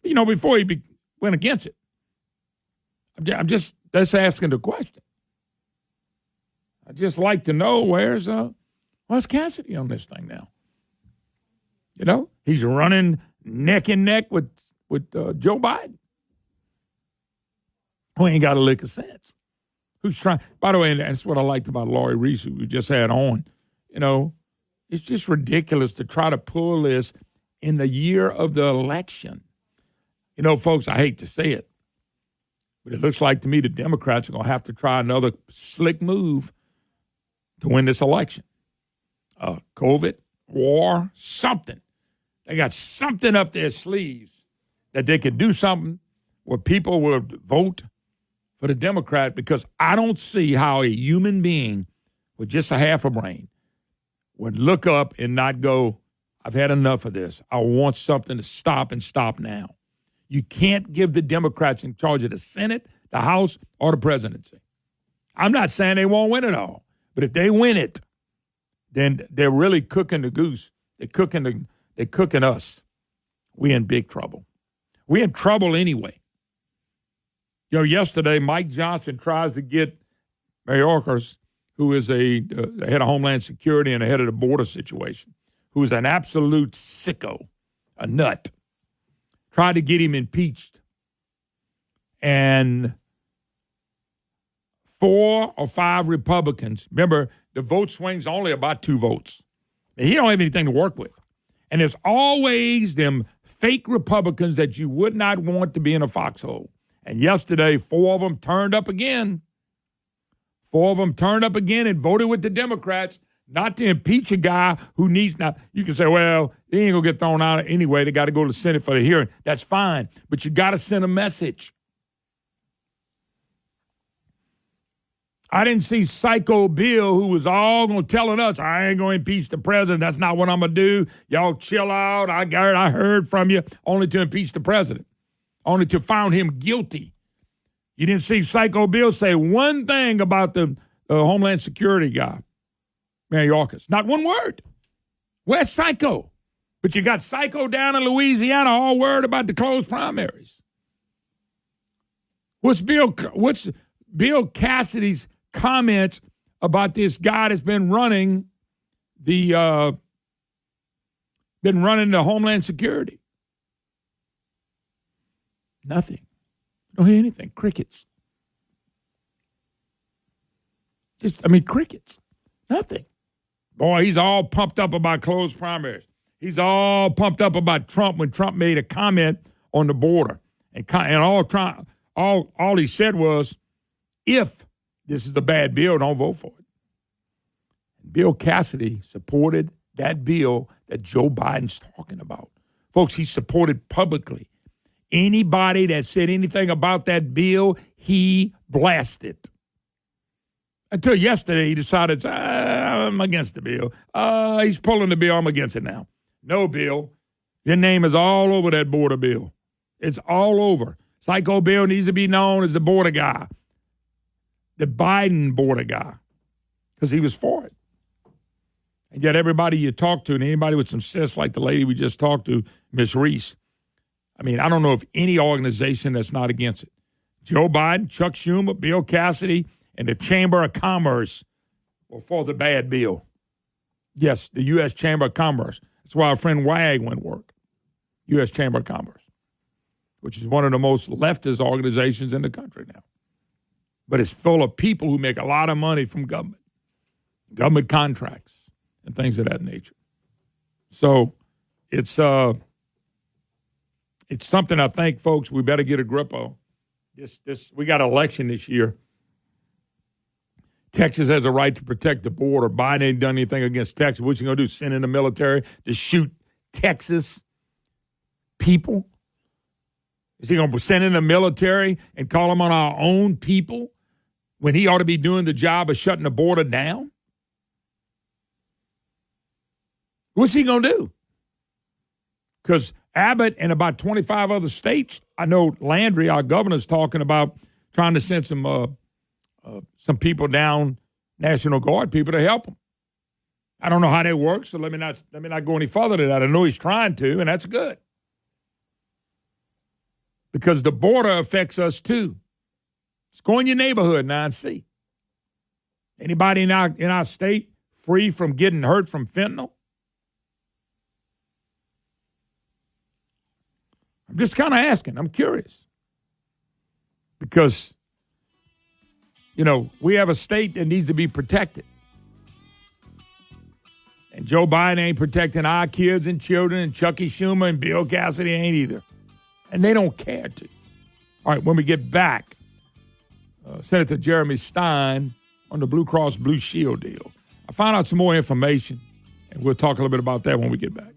before he went against it. I'm just asking the question. I'd just like to know where's Cassidy on this thing now? He's running neck and neck with Joe Biden, who ain't got a lick of sense. Who's trying? By the way, and that's what I liked about Laurie Reese, who we just had on. It's just ridiculous to try to pull this in the year of the election. Folks, I hate to say it, but it looks like to me the Democrats are going to have to try another slick move to win this election. COVID, war, something. They got something up their sleeves that they could do something where people will vote for the Democrat, because I don't see how a human being with just a half a brain would look up and not go, I've had enough of this. I want something to stop and stop now. You can't give the Democrats in charge of the Senate, the House, or the presidency. I'm not saying they won't win it all, but if they win it, then they're really cooking the goose. They're cooking us. We're in big trouble. We're in trouble anyway. Yesterday, Mike Johnson tries to get Mayorkas, who is the head of Homeland Security and the head of the border situation, who is an absolute sicko, a nut, tried to get him impeached. and 4 or 5 Republicans. Remember, the vote swing's only about 2 votes. And he don't have anything to work with. And there's always them fake Republicans that you would not want to be in a foxhole. And yesterday, 4 of them turned up again. 4 of them turned up again and voted with the Democrats not to impeach a guy who needs not. You can say, well, he ain't going to get thrown out anyway. They got to go to the Senate for the hearing. That's fine. But you got to send a message. I didn't see Psycho Bill, who was all going to telling us, I ain't going to impeach the president. That's not what I'm going to do. Y'all chill out. I heard from you, only to impeach the president, only to found him guilty. You didn't see Psycho Bill say one thing about the Homeland Security guy, Mayorkas. Not one word. Where's Psycho? But you got Psycho down in Louisiana all worried about the closed primaries. What's Bill Cassidy's comments about this guy that's been running the Homeland Security? Nothing. Don't hear anything. Crickets. Crickets. Nothing. Boy, he's all pumped up about closed primaries. He's all pumped up about Trump when Trump made a comment on the border. And all he said was, if this is a bad bill, don't vote for it. Bill Cassidy supported that bill that Joe Biden's talking about. Folks, he supported publicly. Anybody that said anything about that bill, he blasted. Until yesterday, he decided, I'm against the bill. He's pulling the bill. I'm against it now. No, Bill. Your name is all over that border bill. It's all over. Psycho Bill needs to be known as the border guy. The Biden border guy. Because he was for it. And yet everybody you talk to, and anybody with some sense like the lady we just talked to, Miss Reese, I don't know of any organization that's not against it. Joe Biden, Chuck Schumer, Bill Cassidy, and the Chamber of Commerce were for the bad bill. Yes, the U.S. Chamber of Commerce. That's why our friend Wag went work. U.S. Chamber of Commerce, which is one of the most leftist organizations in the country now. But it's full of people who make a lot of money from government contracts, and things of that nature. So it's something I think, folks, we better get a grip on. We got an election this year. Texas has a right to protect the border. Biden ain't done anything against Texas. What's he going to do, send in the military to shoot Texas people? Is he going to send in the military and call them on our own people when he ought to be doing the job of shutting the border down? What's he going to do? Because Abbott and about 25 other states, I know Landry, our governor's talking about trying to send some people down, National Guard people, to help them. I don't know how that works, so let me not go any further to that. I know he's trying to, and that's good. Because the border affects us too. It's go in your neighborhood now and see. Anybody in our state free from getting hurt from fentanyl? I'm just kind of asking. I'm curious. Because, we have a state that needs to be protected. And Joe Biden ain't protecting our kids and children, and Chucky Schumer and Bill Cassidy ain't either. And they don't care to. All right, when we get back, Senator Jeremy Stein on the Blue Cross Blue Shield deal. I found out some more information, and we'll talk a little bit about that when we get back.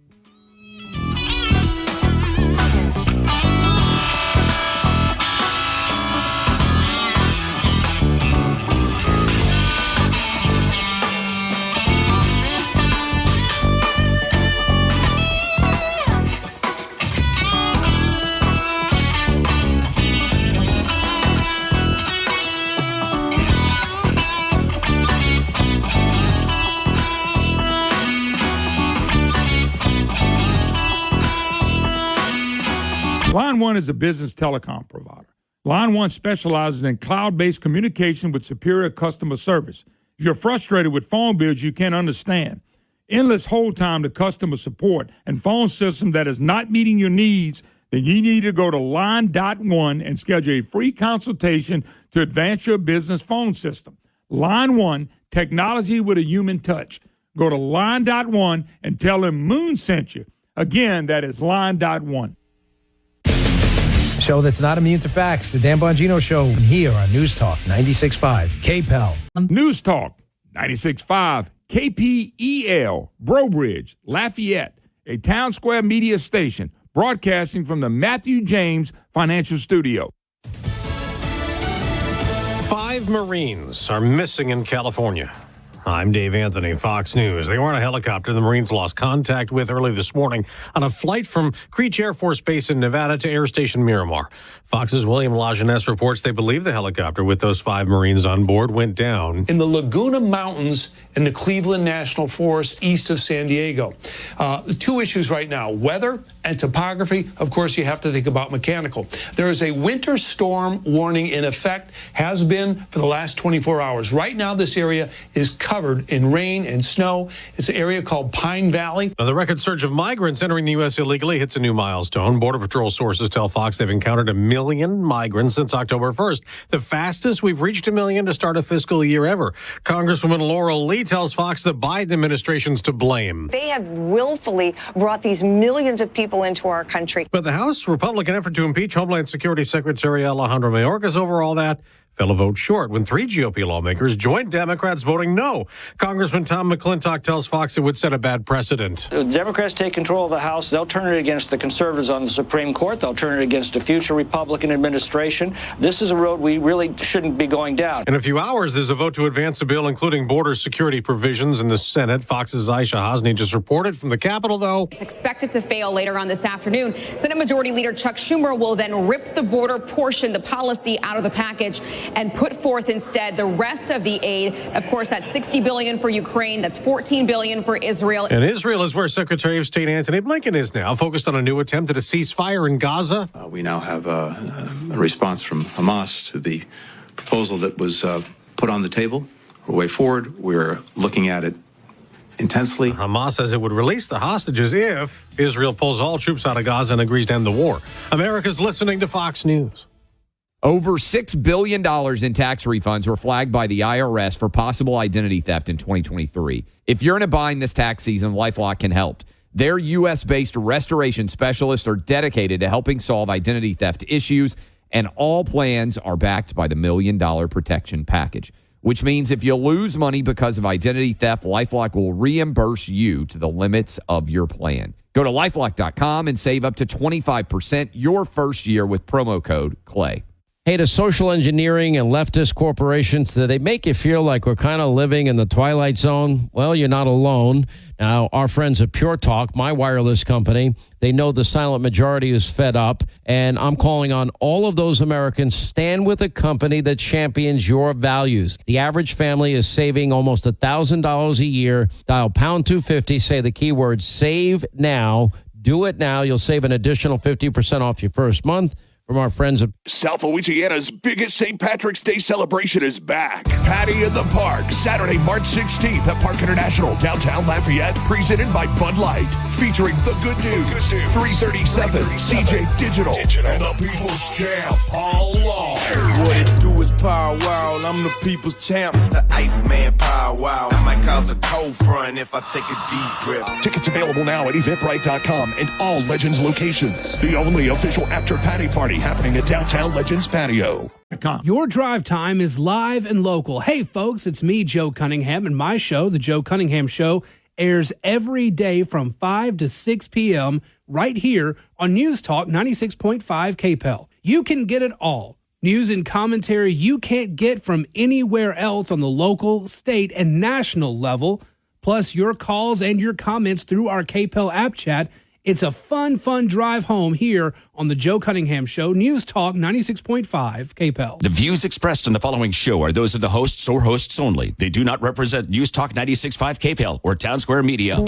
Line One is a business telecom provider. Line One specializes in cloud-based communication with superior customer service. If you're frustrated with phone bills you can't understand, endless hold time to customer support, and phone system that is not meeting your needs, then you need to go to Line.one and schedule a free consultation to advance your business phone system. Line One, technology with a human touch. Go to Line.one and tell them Moon sent you. Again, that is Line.one. Show that's not immune to facts. The Dan Bongino Show here on News Talk 96.5 KPEL. News Talk 96.5 KPEL, Brobridge, Lafayette, a Town Square media station broadcasting from the Matthew James Financial Studio. 5 Marines are missing in California. I'm Dave Anthony, Fox News. They were on a helicopter the Marines lost contact with early this morning on a flight from Creech Air Force Base in Nevada to Air Station Miramar. Fox's William Lajeunesse reports they believe the helicopter with those 5 Marines on board went down in the Laguna Mountains in the Cleveland National Forest east of San Diego. The 2 issues right now, weather and topography. Of course, you have to think about mechanical. There is a winter storm warning in effect, has been for the last 24 hours. Right now, this area is covered in rain and snow. It's an area called Pine Valley. Now, the record surge of migrants entering the U.S. illegally hits a new milestone. Border Patrol sources tell Fox they've encountered 1 million migrants since October 1st, the fastest we've reached 1 million to start a fiscal year ever. Congresswoman Laurel Lee tells Fox the Biden administration's to blame. They have willfully brought these millions of people into our country. But the House Republican effort to impeach Homeland Security Secretary Alejandro Mayorkas over all that fell a vote short when 3 GOP lawmakers joined Democrats voting no. Congressman Tom McClintock tells Fox it would set a bad precedent. The Democrats take control of the House. They'll turn it against the conservatives on the Supreme Court. They'll turn it against a future Republican administration. This is a road we really shouldn't be going down. In a few hours, there's a vote to advance a bill including border security provisions in the Senate. Fox's Aisha Hosni just reported from the Capitol, though. It's expected to fail later on this afternoon. Senate Majority Leader Chuck Schumer will then rip the border portion, the policy, out of the package and put forth instead the rest of the aid. Of course, that's $60 billion for Ukraine. That's $14 billion for Israel. And Israel is where Secretary of State Antony Blinken is now, focused on a new attempt at a ceasefire in Gaza. We now have a response from Hamas to the proposal that was put on the table. We're way forward. We're looking at it intensely. Hamas says it would release the hostages if Israel pulls all troops out of Gaza and agrees to end the war. America's listening to Fox News. Over $6 billion in tax refunds were flagged by the IRS for possible identity theft in 2023. If you're in a bind this tax season, LifeLock can help. Their U.S.-based restoration specialists are dedicated to helping solve identity theft issues, and all plans are backed by the $1 Million Protection Package, which means if you lose money because of identity theft, LifeLock will reimburse you to the limits of your plan. Go to LifeLock.com and save up to 25% your first year with promo code CLAY. Hey, to social engineering and leftist corporations, do they make you feel like we're kind of living in the Twilight Zone? Well, you're not alone. Now, our friends at Pure Talk, my wireless company, they know the silent majority is fed up, and I'm calling on all of those Americans, stand with a company that champions your values. The average family is saving almost $1,000 a year. Dial pound 250, say the keyword SAVE NOW. Do it now. You'll save an additional 50% off your first month. From our friends at South Louisiana's biggest St. Patrick's Day celebration is back. Patty in the Park, Saturday, March 16th at Park International, downtown Lafayette, presented by Bud Light. Featuring The Good News, 337, DJ Digital, and the People's Champ, Paul Law. What it do is Power Wow, I'm the People's Champ. The Iceman Power Wow. I might cause a cold front if I take a deep breath. Tickets available now at eventbrite.com and all Legends locations. The only official after Patty party happening at Downtown Legends Patio. Your drive time is live and local. Hey, folks, it's me, Joe Cunningham, and my show, The Joe Cunningham Show, airs every day from 5 to 6 p.m. right here on News Talk 96.5 KPEL. You can get it all. News and commentary you can't get from anywhere else on the local, state, and national level, plus your calls and your comments through our KPEL app chat. It's a fun drive home here on the Joe Cunningham Show, News Talk 96.5 KPEL. The views expressed in the following show are those of the hosts or hosts only. They do not represent News Talk 96.5 KPEL or Town Square Media.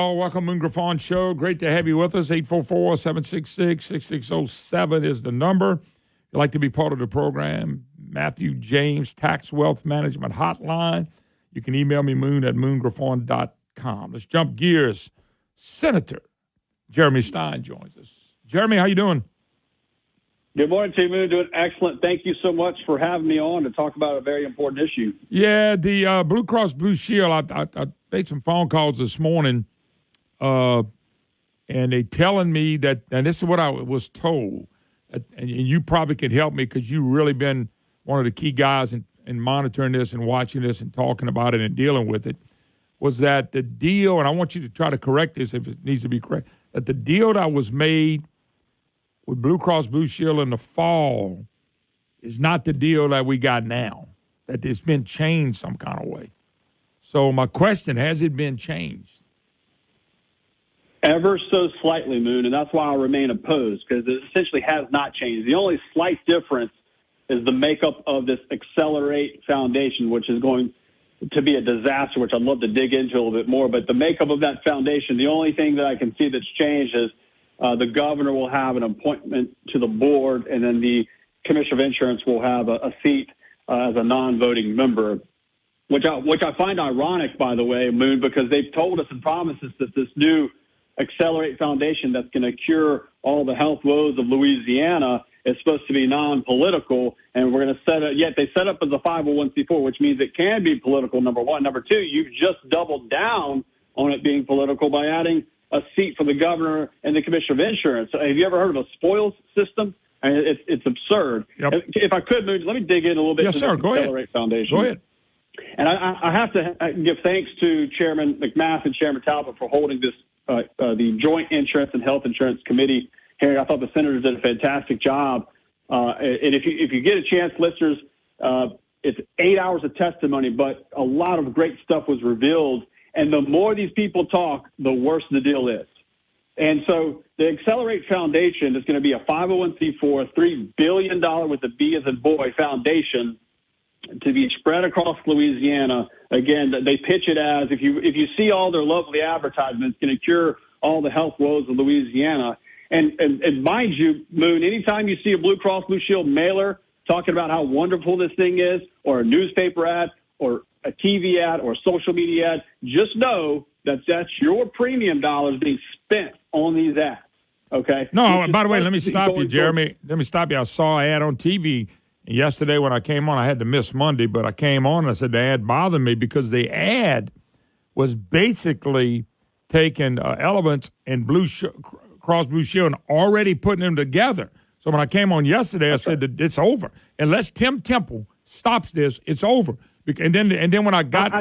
call. Welcome, Moon Griffon Show. Great to have you with us. 844-766-6607 is the number. If you'd like to be part of the program, Matthew James Tax Wealth Management Hotline. You can email me, moon@moongriffon.com. Let's jump gears. Senator Jeremy Stein joins us. Jeremy, how you doing? Good morning, Team Moon. Doing excellent. Thank you so much for having me on to talk about a very important issue. Yeah, the Blue Cross Blue Shield, I made some phone calls this morning, and they telling me that, and this is what I was told, and you probably could help me because you've really been one of the key guys in monitoring this and watching this and talking about it and dealing with it, was that the deal, and I want you to try to correct this if it needs to be correct, that the deal that was made with Blue Cross Blue Shield in the fall is not the deal that we got now, that it's been changed some kind of way. So my question, has it been changed? Ever so slightly, Moon, and that's why I remain opposed, because it essentially has not changed. The only slight difference is the makeup of this Accelerate Foundation, which is going to be a disaster, which I'd love to dig into a little bit more. But the makeup of that foundation, the only thing that I can see that's changed is the governor will have an appointment to the board, and then the Commissioner of Insurance will have a seat as a non-voting member, which I find ironic, by the way, Moon, because they've told us and promised us that this new Accelerate Foundation that's going to cure all the health woes of Louisiana is supposed to be non-political, and we're going to yet they set up as a 501c4, which means it can be political, number one. Number two, you've just doubled down on it being political by adding a seat for the governor and the Commissioner of Insurance. Have you ever heard of a spoils system? I mean, it's absurd. Yep. If I could, let me dig in a little bit to the Accelerate Foundation. Go ahead. And I have to give thanks to Chairman McMath and Chairman Talbot for holding this the Joint Insurance and Health Insurance Committee hearing. I thought the senators did a fantastic job. And if you get a chance, listeners, it's 8 hours of testimony, but a lot of great stuff was revealed. And the more these people talk, the worse the deal is. And so the Accelerate Foundation is going to be a 501c4, $3 billion with a B as in boy foundation to be spread across Louisiana. Again, they pitch it as, if you see all their lovely advertisements, it's going to cure all the health woes of Louisiana. And mind you, Moon, anytime you see a Blue Cross Blue Shield mailer talking about how wonderful this thing is, or a newspaper ad, or a TV ad, or a social media ad, just know that that's your premium dollars being spent on these ads. Okay? No, by the way, let me stop you, Jeremy. Let me stop you. I saw an ad on TV yesterday when I came on. I had to miss Monday, but I came on and I said the ad bothered me because the ad was basically taking elements in Cross Blue Shield and already putting them together. So when I came on yesterday, I said that it's over. Unless Tim Temple stops this, it's over. And then when I got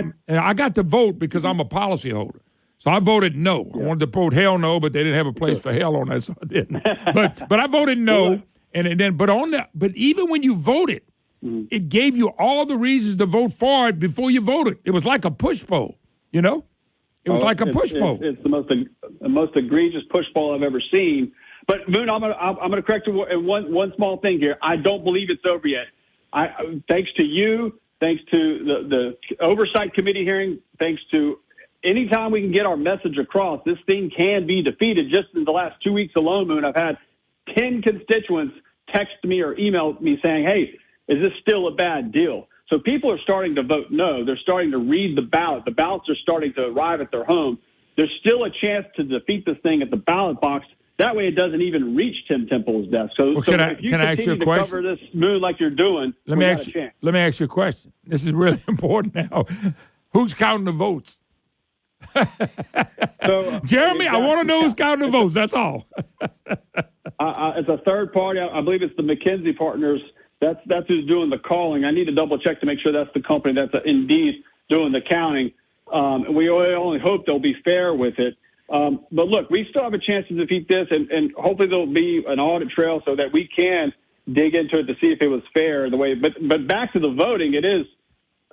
to vote because I'm a policyholder. So I voted no. I wanted to vote hell no, but they didn't have a place for hell on that, so I didn't. But I voted no. But even when you voted, it gave you all the reasons to vote for it before you voted. It was like a push poll, you know? It was like a push poll. It's the most egregious push poll I've ever seen. But Moon, I'm gonna correct you one small thing here. I don't believe it's over yet. Thanks to you, thanks to the oversight committee hearing, thanks to anytime we can get our message across, this thing can be defeated. Just in the last 2 weeks alone, Moon, I've had 10 constituents text me or email me saying, hey, is this still a bad deal? So people are starting to vote no. They're starting to read the ballot. The ballots are starting to arrive at their home. There's still a chance to defeat this thing at the ballot box. That way it doesn't even reach Tim Temple's desk. So can I if you ask you a continue to question? cover this, Moon, like you're doing, let me ask you a question. This is really important now. Who's counting the votes? Jeremy, I want to know who's counting the votes. That's all. It's a third party. I believe it's the McKinsey Partners. That's who's doing the calling. I need to double check to make sure that's the company that's indeed doing the counting. We only hope they'll be fair with it. But look, we still have a chance to defeat this, and hopefully there'll be an audit trail so that we can dig into it to see if it was fair. But back to the voting,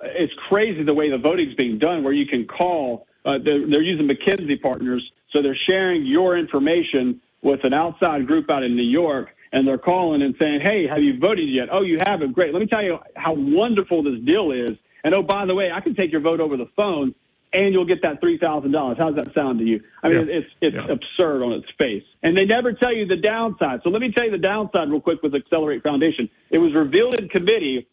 it's crazy the way the voting's being done, where you can call. They're using McKinsey Partners, so they're sharing your information with an outside group out in New York, and they're calling and saying, hey, have you voted yet? Oh, you haven't? Great. Let me tell you how wonderful this deal is. And, oh, by the way, I can take your vote over the phone, and you'll get that $3,000. How does that sound to you? I mean, it's absurd on its face. And they never tell you the downside. So let me tell you the downside real quick with Accelerate Foundation. It was revealed in committee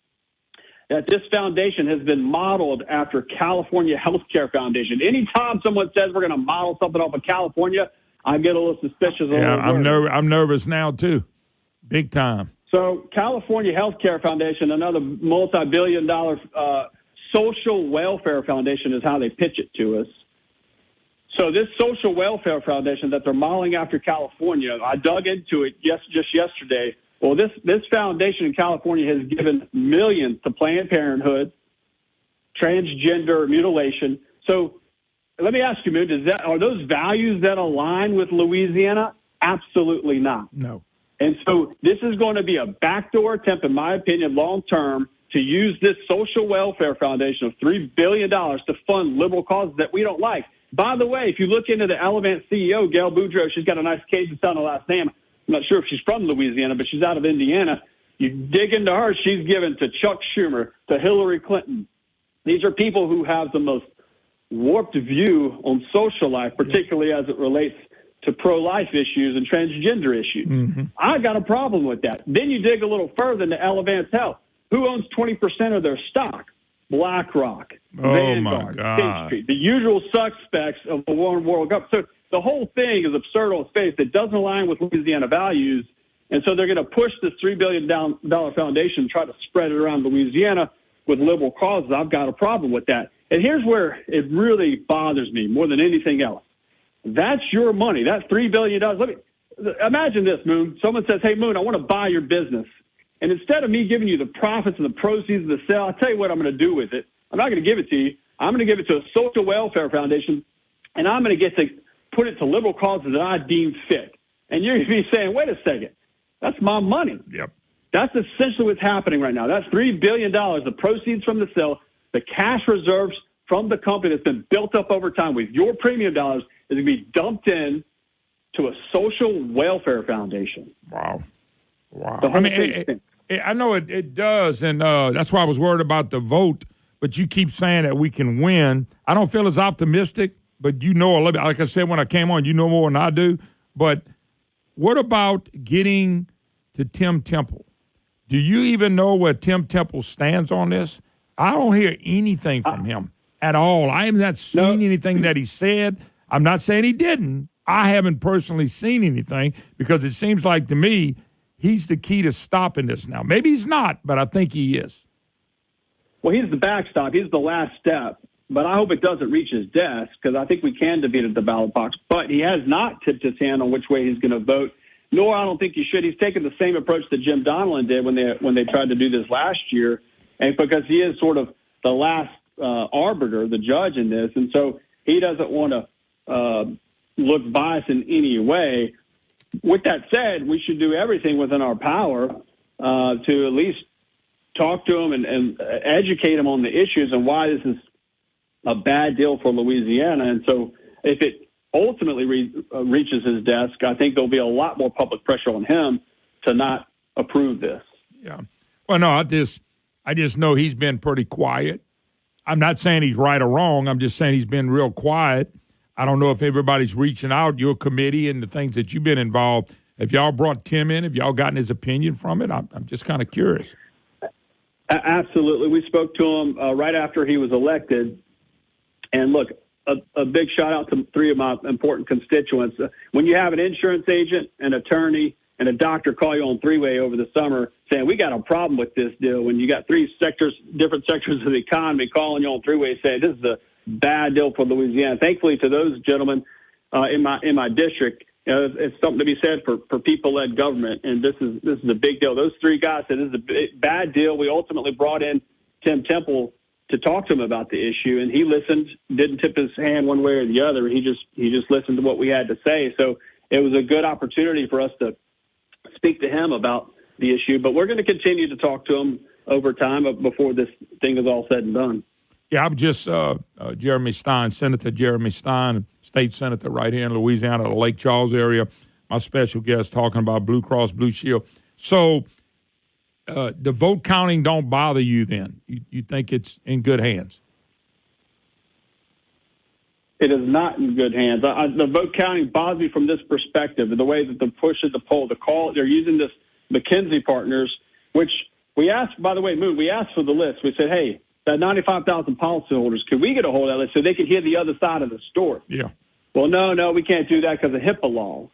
that this foundation has been modeled after California Healthcare Foundation. Anytime someone says we're going to model something off of California, I get a little suspicious. Yeah, I'm nervous now, too. Big time. So California Healthcare Foundation, another multi-billion-dollar social welfare foundation is how they pitch it to us. So this social welfare foundation that they're modeling after California, I dug into it just yesterday. Well, this foundation in California has given millions to Planned Parenthood, transgender mutilation. So let me ask you, Moon, are those values that align with Louisiana? Absolutely not. No. And so this is going to be a backdoor attempt, in my opinion, long-term, to use this social welfare foundation of $3 billion to fund liberal causes that we don't like. By the way, if you look into the Elevance CEO, Gail Boudreaux, she's got a nice Cajun sound last name. I'm not sure if she's from Louisiana, but she's out of Indiana. You dig into her, she's given to Chuck Schumer, to Hillary Clinton. These are people who have the most warped view on social life, particularly as it relates to pro-life issues and transgender issues. Mm-hmm. I got a problem with that. Then you dig a little further into Elevance Health. Who owns 20% of their stock? BlackRock, Vanguard, State Street, the usual suspects of the one world government. So the whole thing is absurd on its face. It doesn't align with Louisiana values. And so they're going to push this $3 billion foundation and try to spread it around Louisiana with liberal causes. I've got a problem with that. And here's where it really bothers me more than anything else. That's your money. That's $3 billion. Imagine this, Moon. Someone says, hey, Moon, I want to buy your business. And instead of me giving you the profits and the proceeds of the sale, I'll tell you what I'm going to do with it. I'm not going to give it to you. I'm going to give it to a social welfare foundation, and I'm going to get to put it to liberal causes that I deem fit. And you're going to be saying, wait a second, that's my money. Yep. That's essentially what's happening right now. That's $3 billion, the proceeds from the sale, the cash reserves from the company that's been built up over time with your premium dollars is going to be dumped in to a social welfare foundation. Wow. I mean, I know it does, and that's why I was worried about the vote, but you keep saying that we can win. I don't feel as optimistic, but you know a little bit. Like I said when I came on, you know more than I do. But what about getting to Tim Temple? Do you even know where Tim Temple stands on this? I don't hear anything from him at all. I have not seen anything that he said. I'm not saying he didn't. I haven't personally seen anything because it seems like to me he's the key to stopping this now. Maybe he's not, but I think he is. Well, he's the backstop. He's the last step. But I hope it doesn't reach his desk because I think we can debate at the ballot box. But he has not tipped his hand on which way he's going to vote, nor I don't think he should. He's taken the same approach that Jim Donelon did when they tried to do this last year, and because he is sort of the last arbiter, the judge in this. And so he doesn't want to look biased in any way. With that said, we should do everything within our power to at least talk to him and educate him on the issues and why this is a bad deal for Louisiana. And so if it ultimately reaches his desk, I think there'll be a lot more public pressure on him to not approve this. Yeah. Well, no, I just know he's been pretty quiet. I'm not saying he's right or wrong. I'm just saying he's been real quiet. I don't know if everybody's reaching out, your committee and the things that you've been involved. Have y'all brought Tim in? Have y'all gotten his opinion from it? I'm just kind of curious. Absolutely. We spoke to him right after he was elected. And look, a big shout out to three of my important constituents. When you have an insurance agent, an attorney, and a doctor call you on three-way over the summer saying, we got a problem with this deal, when you got different sectors of the economy calling you on three-way saying this is a bad deal for Louisiana. Thankfully, to those gentlemen in my district, it's something to be said for people-led government, and this is a big deal. Those three guys said this is a bad deal. We ultimately brought in Tim Temple to talk to him about the issue, and he listened, didn't tip his hand one way or the other. He just listened to what we had to say. So it was a good opportunity for us to speak to him about the issue. But we're going to continue to talk to him over time before this thing is all said and done. Yeah, I'm just Jeremy Stein, Senator Jeremy Stein, state senator right here in Louisiana, the Lake Charles area. My special guest talking about Blue Cross Blue Shield. So the vote counting don't bother you then? You think it's in good hands? It is not in good hands. The vote counting bothers me from this perspective, the way that they're pushing the poll, they're using this McKinsey Partners, which we asked, by the way, Moon, we asked for the list. We said, hey, that 95,000 policyholders, could we get a hold of that list so they could hear the other side of the story? Yeah. Well, no, we can't do that because of HIPAA laws.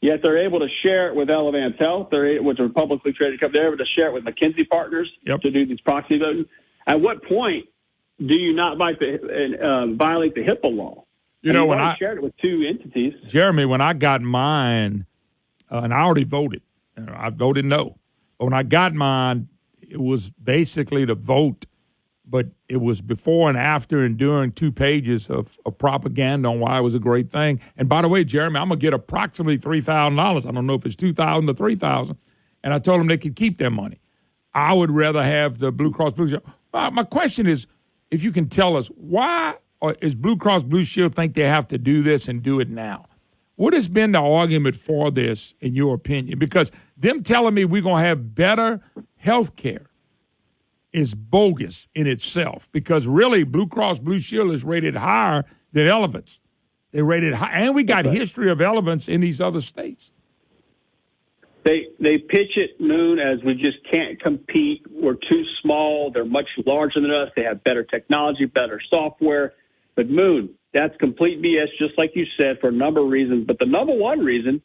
Yet they're able to share it with Elevance Health, which are a publicly traded company. They're able to share it with McKinsey Partners to do these proxy voting. At what point do you not violate the HIPAA law? You know, when I shared it with two entities. Jeremy, when I got mine, and I already voted. I voted no. But when I got mine, it was basically the vote, but it was before and after and during 2 pages of propaganda on why it was a great thing. And by the way, Jeremy, I'm going to get approximately $3,000. I don't know if it's $2,000 or $3,000. And I told them they could keep their money. I would rather have the Blue Cross Blue Shield. My question is, if you can tell us, why is Blue Cross Blue Shield think they have to do this and do it now? What has been the argument for this, in your opinion? Because them telling me we're going to have better health care is bogus in itself, because really Blue Cross Blue Shield is rated higher than Elevance. They rated high, and we got history of Elevance in these other states. They pitch it, Moon, as we just can't compete. We're too small. They're much larger than us. They have better technology, better software. But, Moon, that's complete BS, just like you said, for a number of reasons. But the number one reason,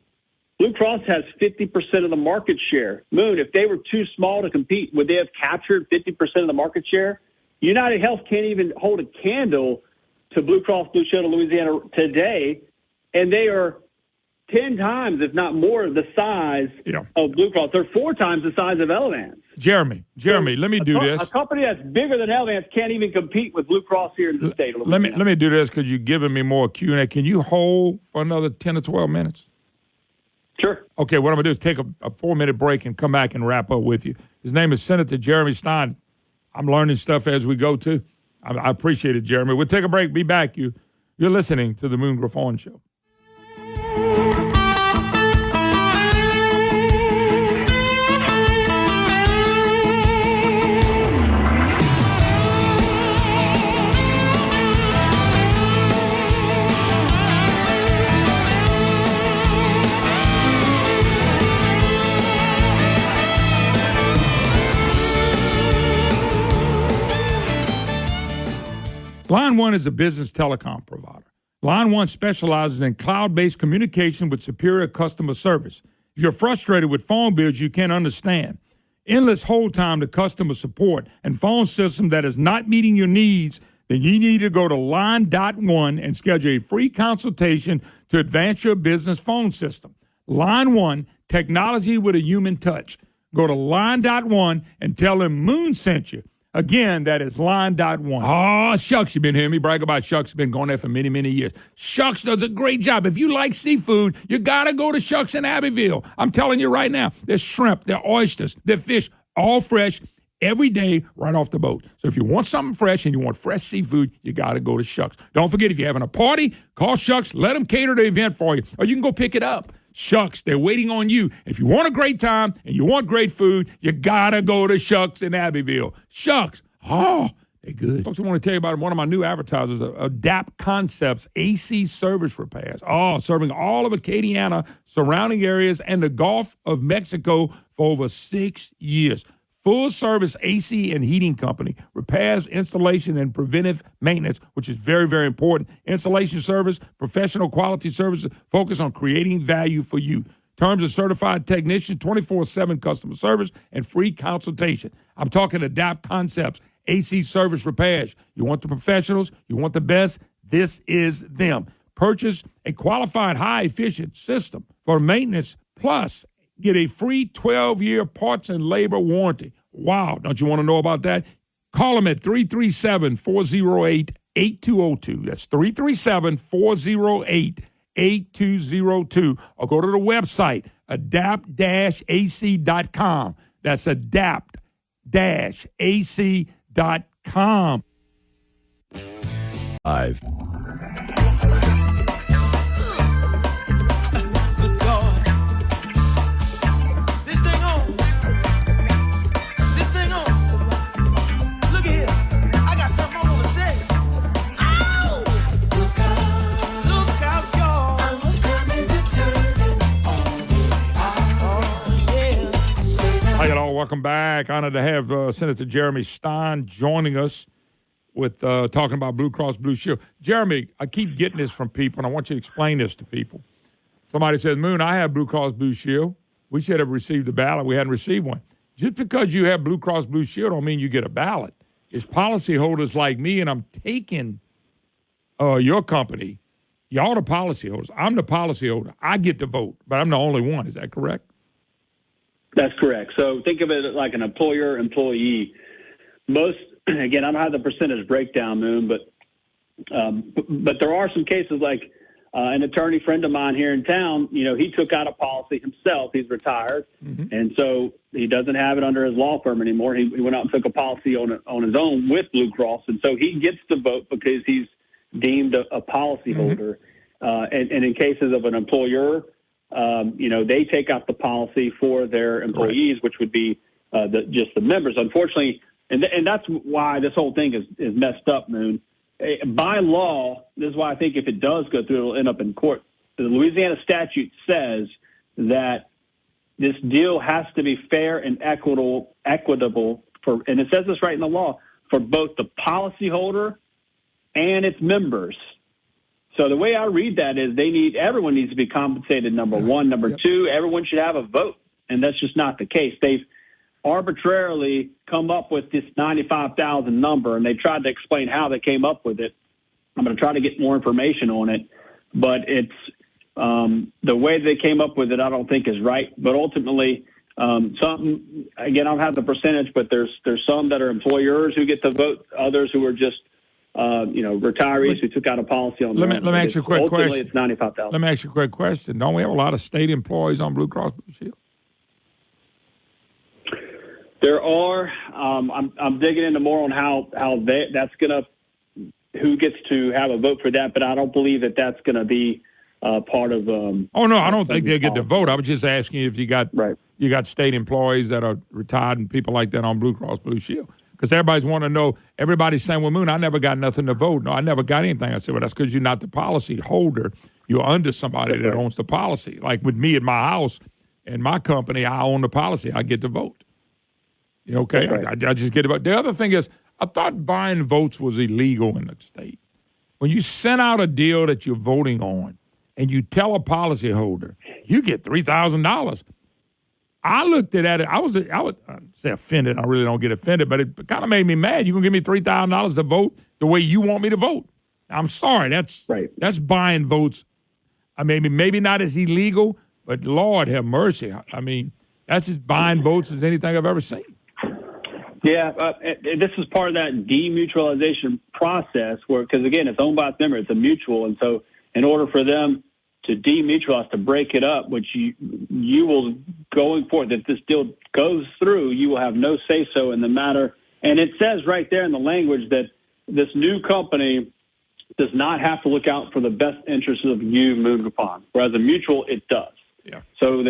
Blue Cross has 50% of the market share. Moon, if they were too small to compete, would they have captured 50% of the market share? United Health can't even hold a candle to Blue Cross Blue Shield of Louisiana today, and they are 10 times, if not more, the size of Blue Cross. They're 4 times the size of Elevance. Jeremy, let me do this. A company that's bigger than Elevance can't even compete with Blue Cross here in the state of Louisiana. Let me do this, because you're giving me more Q&A. Can you hold for another 10 or 12 minutes? Sure. Okay, what I'm going to do is take a 4-minute break and come back and wrap up with you. His name is Senator Jeremy Stein. I'm learning stuff as we go, too. I appreciate it, Jeremy. We'll take a break. Be back. You're listening to the Moon Griffon Show. Line One is a business telecom provider. Line One specializes in cloud-based communication with superior customer service. If you're frustrated with phone bills you can't understand, endless hold time to customer support, and phone system that is not meeting your needs, then you need to go to Line.One and schedule a free consultation to advance your business phone system. Line One, technology with a human touch. Go to Line.One and tell them Moon sent you. Again, that is Line.One. Oh, Shucks, you've been hearing me brag about Shucks. Been going there for many, many years. Shucks does a great job. If you like seafood, you got to go to Shucks in Abbeville. I'm telling you right now, there's shrimp, there's oysters, there's fish, all fresh every day right off the boat. So if you want something fresh and you want fresh seafood, you got to go to Shucks. Don't forget, if you're having a party, call Shucks. Let them cater the event for you. Or you can go pick it up. Shucks, they're waiting on you. If you want a great time and you want great food, you got to go to Shucks in Abbeville. Shucks, oh, they're good. Folks, I want to tell you about one of my new advertisers, Adapt Concepts AC Service Repairs. Oh, serving all of Acadiana, surrounding areas, and the Gulf of Mexico for over 6 years. Full-service AC and heating company, repairs, installation, and preventive maintenance, which is very, very important. Installation service, professional quality services, focus on creating value for you. Terms of certified technician, 24/7 customer service, and free consultation. I'm talking Adapt Concepts, AC Service Repairs. You want the professionals, you want the best, this is them. Purchase a qualified high-efficient system for maintenance, plus get a free 12-year parts and labor warranty. Wow, don't you want to know about that? Call them at 337-408-8202. That's 337-408-8202. Or go to the website, adapt-ac.com. That's adapt-ac.com. Welcome back. Honored to have Senator Jeremy Stein joining us with talking about Blue Cross Blue Shield. Jeremy, I keep getting this from people, and I want you to explain this to people. Somebody says, Moon, I have Blue Cross Blue Shield. We should have received a ballot. We hadn't received one. Just because you have Blue Cross Blue Shield don't mean you get a ballot. It's policyholders like me, and I'm taking your company. Y'all the policyholders. I'm the policyholder. I get to vote, but I'm the only one. Is that correct? That's correct. So think of it like an employer-employee. Most, again, I don't have the percentage breakdown, Moon, but there are some cases like an attorney friend of mine here in town, he took out a policy himself. He's retired, and so he doesn't have it under his law firm anymore. He went out and took a policy on his own with Blue Cross, and so he gets to vote because he's deemed a policyholder. And in cases of an employer, they take out the policy for their employees, which would be just the members. Unfortunately, and that's why this whole thing is messed up, Moon. By law, this is why I think if it does go through, it'll end up in court. The Louisiana statute says that this deal has to be fair and equitable for, and it says this right in the law, for both the policyholder and its members. So the way I read that is everyone needs to be compensated, number one. Number two, everyone should have a vote, and that's just not the case. They've arbitrarily come up with this 95,000 number, and they tried to explain how they came up with it. I'm going to try to get more information on it, but it's the way they came up with it I don't think is right. But ultimately, again, I don't have the percentage, but there's some that are employers who get to vote, others who are just retirees who took out a policy on their own. Let me ask you a quick question. Ultimately, it's 95,000. Let me ask you a quick question. Don't we have a lot of state employees on Blue Cross Blue Shield? There are. I'm digging into more on how that's going to, who gets to have a vote for that, but I don't believe that that's going to be part of. Oh no, I don't think they'll get to vote. I was just asking you if you got state employees that are retired and people like that on Blue Cross Blue Shield. Because everybody's want to know, everybody's saying, well, Moon, I never got nothing to vote. No, I never got anything. I said, well, that's because you're not the policy holder. You're under somebody that owns the policy. Like with me at my house and my company, I own the policy. I get to vote. Okay? Right. I just get to vote. The other thing is, I thought buying votes was illegal in the state. When you send out a deal that you're voting on and you tell a policyholder, you get $3,000. I looked at it. I would say offended. I really don't get offended, but it kind of made me mad. You're going to give me $3,000 to vote the way you want me to vote. I'm sorry. That's buying votes. I mean, maybe not as illegal, but Lord have mercy. I mean, that's as buying votes as anything I've ever seen. Yeah, this is part of that demutualization process because, again, it's owned by its member. It's a mutual. And so in order for them to demutualize, to break it up, which you will, going forward, if this deal goes through, you will have no say-so in the matter. And it says right there in the language that this new company does not have to look out for the best interests of you, Moon Kapon, whereas a mutual, it does. Yeah. So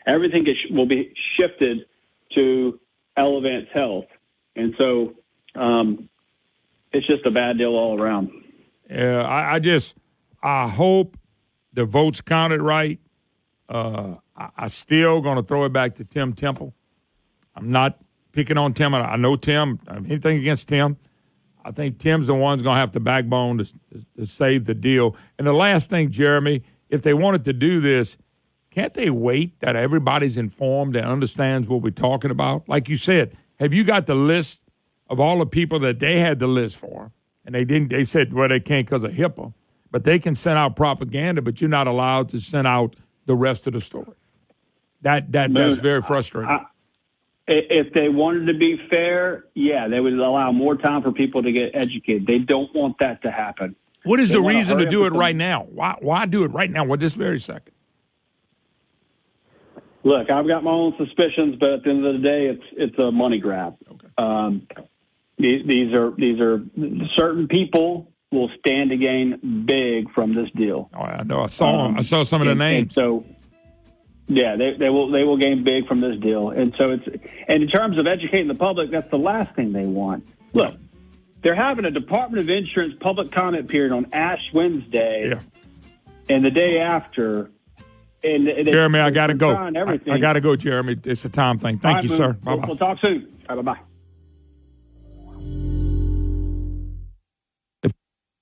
everything will be shifted to Elevance Health. And so it's just a bad deal all around. Yeah, I hope the votes counted right. I still going to throw it back to Tim Temple. I'm not picking on Tim. I know Tim. Anything against Tim. I think Tim's the one's going to have the backbone to save the deal. And the last thing, Jeremy, if they wanted to do this, can't they wait that everybody's informed and understands what we're talking about? Like you said, have you got the list of all the people that they had the list for? And they didn't. They said, well, they can't because of HIPAA. But they can send out propaganda, but you're not allowed to send out the rest of the story. That's very frustrating. If they wanted to be fair, yeah, they would allow more time for people to get educated. They don't want that to happen. What is the reason to do it right now? Why do it right now? Well, this very second. Look, I've got my own suspicions, but at the end of the day, it's a money grab. Okay. These are certain people will stand to gain big from this deal. Oh, I know. I saw some of the names. So, yeah, they will gain big from this deal. And so and in terms of educating the public, that's the last thing they want. Look, they're having a Department of Insurance public comment period on Ash Wednesday, and the day after, Jeremy, I got to go. Everything. I got to go, Jeremy. It's a time thing. Thank you, sir. Bye-bye. We'll talk soon. Bye-bye.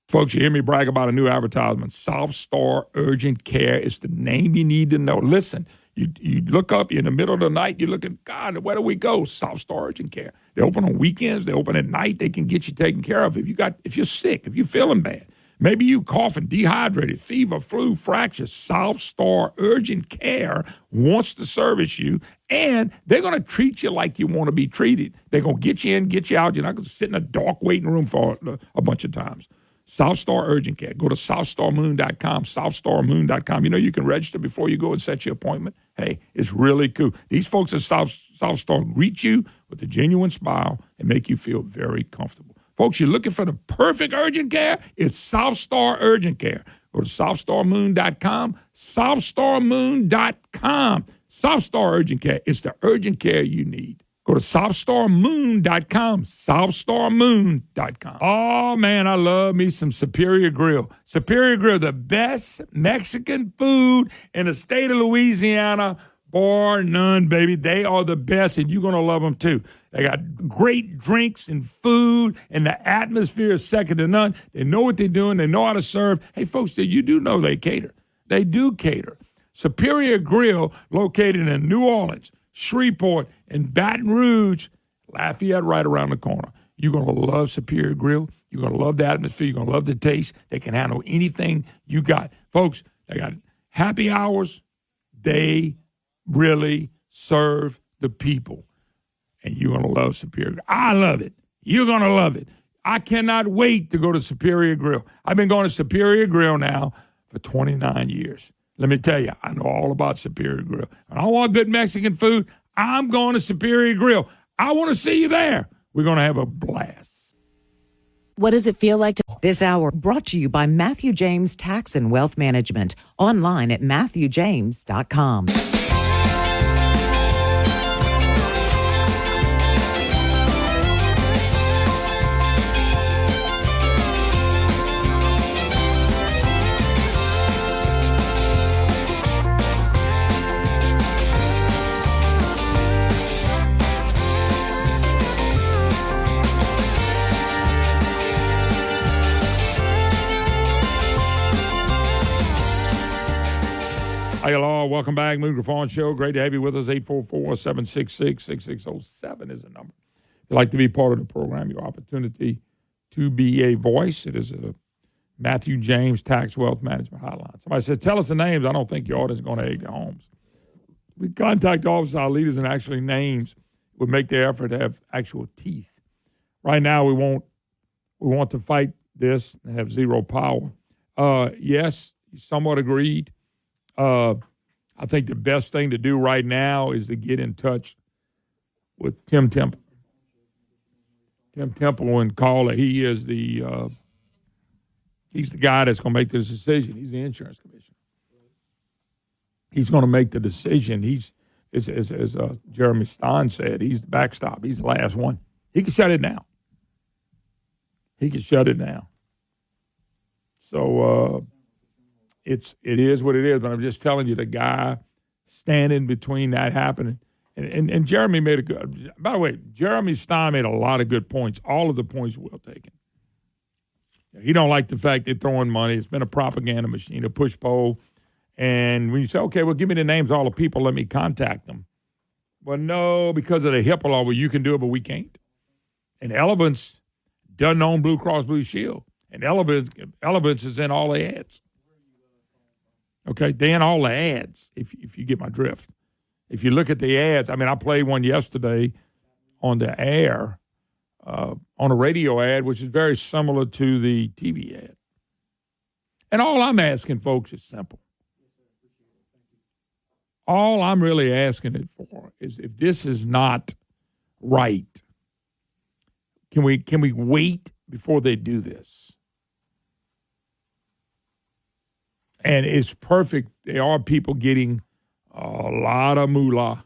Folks, you hear me brag about a new advertisement. South Star Urgent Care is the name you need to know. Listen, you look up, you're in the middle of the night, you're looking, God, where do we go? South Star Urgent Care. They open on weekends. They open at night. They can get you taken care of. If you're sick, if you're feeling bad, maybe you coughing, dehydrated, fever, flu, fractures, South Star Urgent Care wants to service you, and they're going to treat you like you want to be treated. They're going to get you in, get you out. You're not going to sit in a dark waiting room for a bunch of times. South Star Urgent Care. Go to SouthStarMoon.com, SouthStarMoon.com. You know you can register before you go and set your appointment. Hey, it's really cool. These folks at South Star greet you with a genuine smile and make you feel very comfortable. Folks, you're looking for the perfect urgent care? It's South Star Urgent Care. Go to SouthStarMoon.com, SouthStarMoon.com. South Star Urgent Care. It's the urgent care you need. Go to SouthStarMoon.com, SouthStarMoon.com. Oh, man, I love me some Superior Grill. Superior Grill, the best Mexican food in the state of Louisiana, bar none, baby. They are the best, and you're going to love them, too. They got great drinks and food, and the atmosphere is second to none. They know what they're doing. They know how to serve. Hey, folks, you do know they cater. They do cater. Superior Grill, located in New Orleans, Shreveport, and Baton Rouge, Lafayette right around the corner. You're going to love Superior Grill. You're going to love the atmosphere. You're going to love the taste. They can handle anything you got. Folks, they got happy hours. They really serve the people. And you're going to love Superior Grill. I love it. You're going to love it. I cannot wait to go to Superior Grill. I've been going to Superior Grill now for 29 years. Let me tell you, I know all about Superior Grill. And I want good Mexican food. I'm going to Superior Grill. I want to see you there. We're going to have a blast. What does it feel like to... This hour brought to you by Matthew James Tax and Wealth Management. Online at MatthewJames.com. Hey, hello, welcome back. Moon Griffon Show. Great to have you with us. 844-766-6607 is the number. If you'd like to be part of the program, your opportunity to be a voice. It is a Matthew James Tax Wealth Management Hotline. Somebody said, tell us the names. I don't think your audience is going to egg their homes. We contact officers, our leaders, and actually names would make the effort to have actual teeth. Right now, we want to fight this and have zero power. Yes, somewhat agreed. I think the best thing to do right now is to get in touch with Tim Temple. Tim Temple and call it. He is he's the guy that's going to make this decision. He's the insurance commissioner. He's going to make the decision. As Jeremy Stein said, he's the backstop. He's the last one. He can shut it down. So it is what it is. But I'm just telling you, the guy standing between that happening. And Jeremy made a good. By the way, Jeremy Stein made a lot of good points. All of the points well taken. He don't like the fact they're throwing money. It's been a propaganda machine, a push poll. And when you say, okay, well, give me the names of all the people, let me contact them. Well, no, because of the HIPAA law, well, you can do it, but we can't. And Elevance doesn't own Blue Cross Blue Shield. And Elevance is in all the ads. Okay, they're in all the ads, if you get my drift. If you look at the ads, I mean, I played one yesterday on the air, on a radio ad, which is very similar to the TV ad. And all I'm asking, folks, is simple. All I'm really asking it for is if this is not right, can we wait before they do this? And it's perfect. There are people getting a lot of moolah,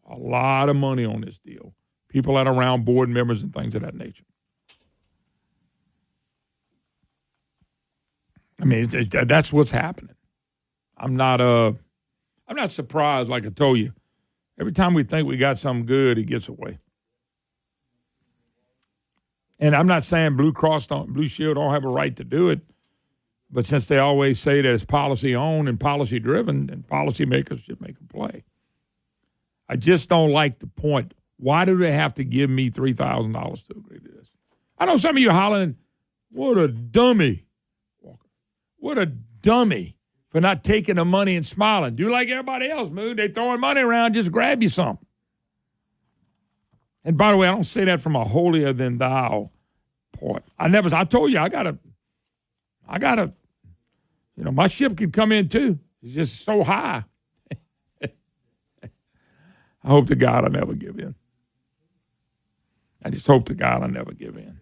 a lot of money on this deal. People that are around board members and things of that nature. I mean, that's what's happening. I'm not I'm not surprised, like I told you. Every time we think we got something good, it gets away. And I'm not saying Blue Shield don't have a right to do it, but since they always say that it's policy-owned and policy-driven, then policymakers should make a play. I just don't like the point. Why do they have to give me $3,000 to agree to this? I know some of you are hollering, what a dummy, Walker. What a dummy for not taking the money and smiling. Do like everybody else, Mood. They throwing money around, just grab you some. And by the way, I don't say that from a holier-than-thou point. I told you, I gotta, my ship could come in too. It's just so high. I hope to God I never give in. I just hope to God I never give in.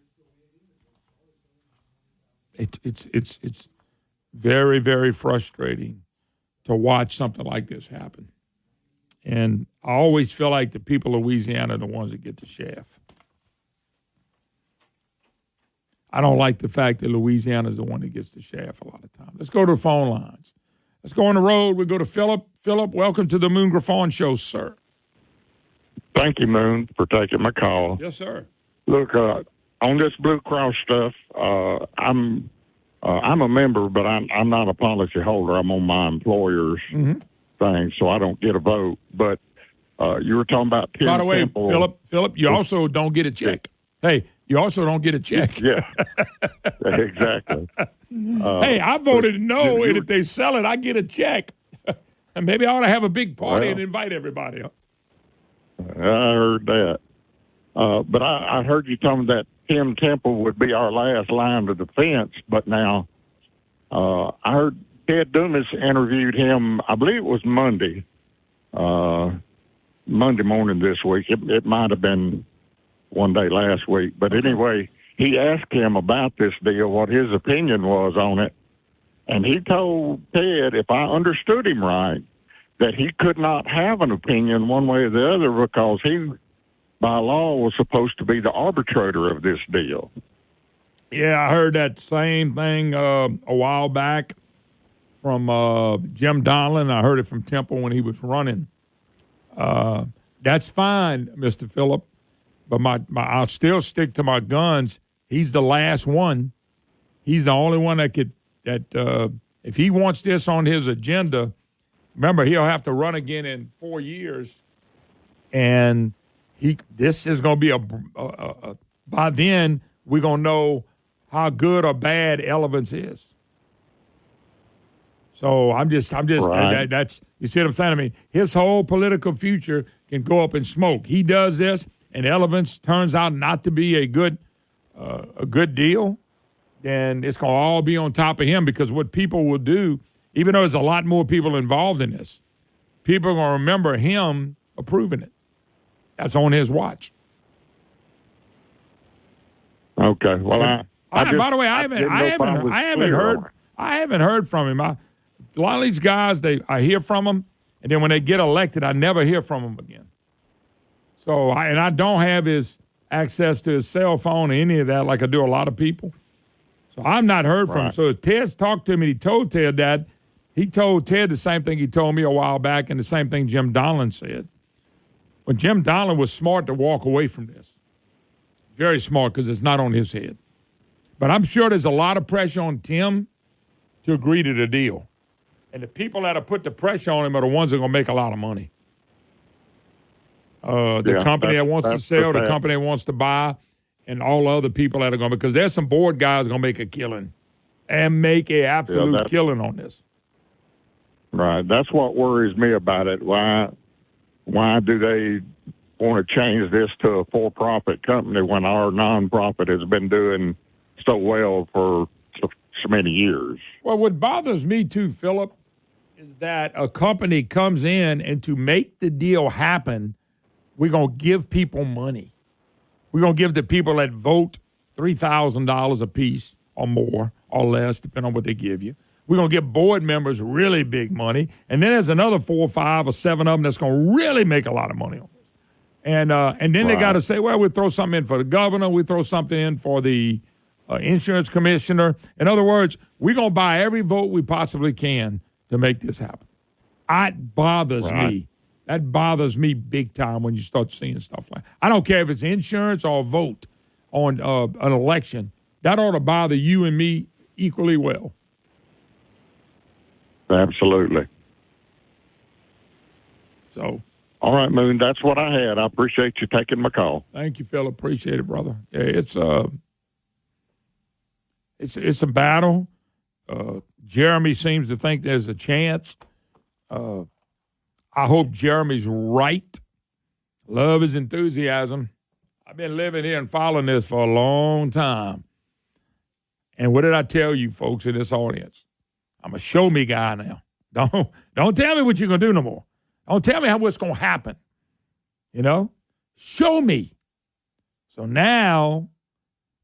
It's very, very frustrating to watch something like this happen. And I always feel like the people of Louisiana are the ones that get the shaft. I don't like the fact that Louisiana is the one that gets the shaft a lot of times. Let's go to the phone lines. Let's go on the road. We go to Philip. Philip, welcome to the Moon Griffon Show, sir. Thank you, Moon, for taking my call. Yes, sir. Look, on this Blue Cross stuff, I'm a member, but I'm not a policy holder. I'm on my employer's thing, so I don't get a vote. But you were talking about Tim By the way, Temple. Philip, you also don't get a check. Hey, you also don't get a check. Yeah, exactly. Hey, I voted no, and if they sell it, I get a check. And maybe I ought to have a big party and invite everybody. I heard that. But I heard you telling me that Tim Temple would be our last line of defense, but now I heard Ted Dumas interviewed him, I believe it was Monday morning this week. It might have been one day last week. But anyway, he asked him about this deal, what his opinion was on it. And he told Ted, if I understood him right, that he could not have an opinion one way or the other because he, by law, was supposed to be the arbitrator of this deal. Yeah, I heard that same thing a while back from Jim Donlin. I heard it from Temple when he was running. That's fine, Mr. Phillip, but I'll still stick to my guns. He's the last one. He's the only one that if he wants this on his agenda, remember, he'll have to run again in 4 years, and this is going to be by then we're going to know how good or bad Elevance is. So I'm just right. That's you see what I'm saying? I mean, his whole political future can go up in smoke. He does this, and Elevance turns out not to be a good deal, then it's going to all be on top of him because what people will do, even though there's a lot more people involved in this, people are going to remember him approving it. That's on his watch. Okay. Well, by the way, I haven't heard from him. A lot of these guys, I hear from them, and then when they get elected, I never hear from them again. So, I don't have his access to his cell phone or any of that like I do a lot of people. So I've not heard from him. So if Ted's talked to him and he told Ted that, he told Ted the same thing he told me a while back and the same thing Jim Donlin said. But Jim Donlin was smart to walk away from this. Very smart because it's not on his head. But I'm sure there's a lot of pressure on Tim to agree to the deal. And the people that have put the pressure on him are the ones that are going to make a lot of money. The company that wants to sell, the company that wants to buy, and all the other people that are going to, because there's some board guys going to make a killing and make an absolute killing on this. Right. That's what worries me about it. Why do they want to change this to a for-profit company when our nonprofit has been doing so well for so many years? Well, what bothers me too, Philip, is that a company comes in and to make the deal happen, we're going to give people money. We're going to give the people that vote $3,000 a piece or more or less, depending on what they give you. We're going to give board members really big money. And then there's another 4 or 5 or 7 of them that's going to really make a lot of money on this. And then they got to say, well, we'll throw something in for the governor. We throw something in for the insurance commissioner. In other words, we're going to buy every vote we possibly can to make this happen. That bothers Right. me. That bothers me big time when you start seeing stuff like I don't care if it's insurance or a vote on an election. That ought to bother you and me equally well. Absolutely. So, all right, Moon, that's what I had. I appreciate you taking my call. thank you, Phil. Appreciate it, brother. Yeah, it's a battle. Jeremy seems to think there's a chance. I hope Jeremy's right. Love his enthusiasm. I've been living here and following this for a long time. And what did I tell you folks in this audience? I'm a show me guy now. Don't tell me what you're going to do no more. Don't tell me what's going to happen. You know? Show me. So now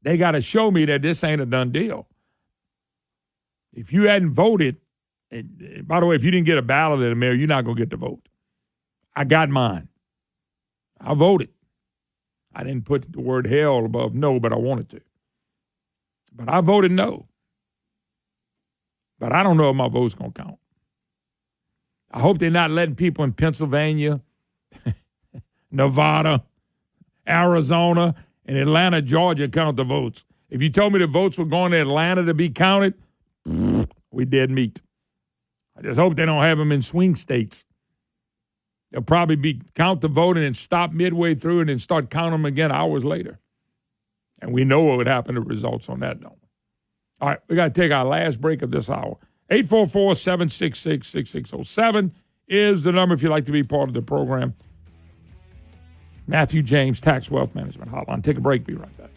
they got to show me that this ain't a done deal. If you hadn't voted, and by the way, if you didn't get a ballot in the mail, you're not going to get the vote. I got mine. I voted. I didn't put the word hell above no, but I wanted to. But I voted no. But I don't know if my vote's going to count. I hope they're not letting people in Pennsylvania, Nevada, Arizona, and Atlanta, Georgia count the votes. If you told me the votes were going to Atlanta to be counted, we dead meat. I just hope they don't have them in swing states. They'll probably count the vote and then stop midway through and then start counting them again hours later. And we know what would happen to results on that, don't we? All right, we got to take our last break of this hour. 844-766-6607 is the number if you'd like to be part of the program. Matthew James, Tax Wealth Management Hotline. Take a break. Be right back.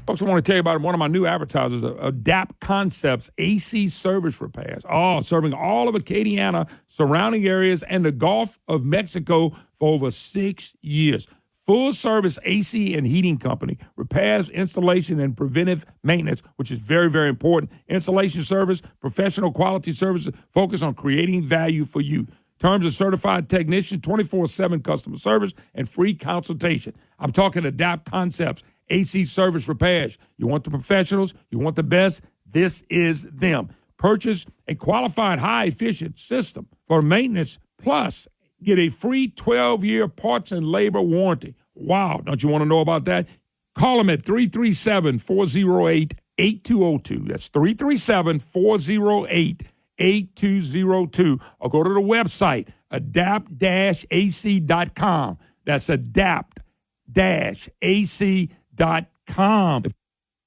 Folks, I want to tell you about one of my new advertisers, Adapt Concepts AC Service Repairs. Serving all of Acadiana, surrounding areas, and the Gulf of Mexico for over 6 years. Full service AC and heating company, repairs, installation, and preventive maintenance, which is very, very important. Installation service, professional quality services, focus on creating value for you. Terms of certified technician, 24/7 customer service, and free consultation. I'm talking Adapt Concepts. AC Service Repairs. You want the professionals, you want the best, this is them. Purchase a qualified high-efficient system for maintenance, plus get a free 12-year parts and labor warranty. Wow, don't you want to know about that? Call them at 337-408-8202. That's 337-408-8202. Or go to the website, adapt-ac.com. That's adapt-ac.com.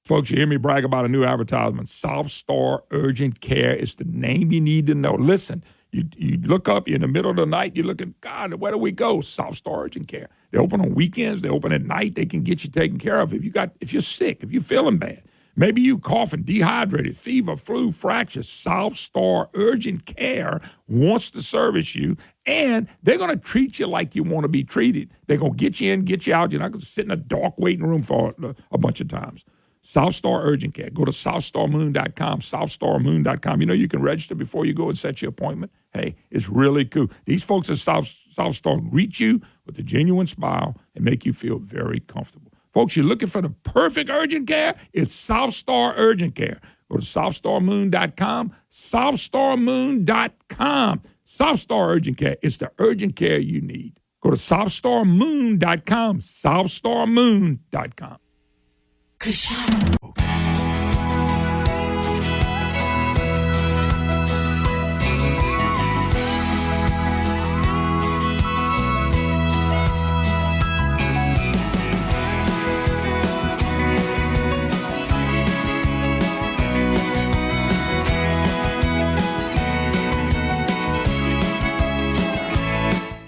Folks, you hear me brag about a new advertisement. South Star Urgent Care is the name you need to know. Listen, you look up, you're in the middle of the night, you're looking, God, where do we go? South Star Urgent Care. They open on weekends, they open at night, they can get you taken care of. If you're sick, if you're feeling bad, maybe you coughing, dehydrated, fever, flu, fractures, South Star Urgent Care wants to service you, and they're going to treat you like you want to be treated. They're going to get you in, get you out. You're not going to sit in a dark waiting room for a bunch of times. South Star Urgent Care. Go to SouthStarMoon.com, SouthStarMoon.com. You know you can register before you go and set your appointment. Hey, it's really cool. These folks at South Star greet you with a genuine smile and make you feel very comfortable. Folks, you're looking for the perfect urgent care? It's South Star Urgent Care. Go to SouthStarMoon.com, SouthStarMoon.com. South Star Urgent Care. It's the urgent care you need. Go to SouthStarMoon.com, SouthStarMoon.com.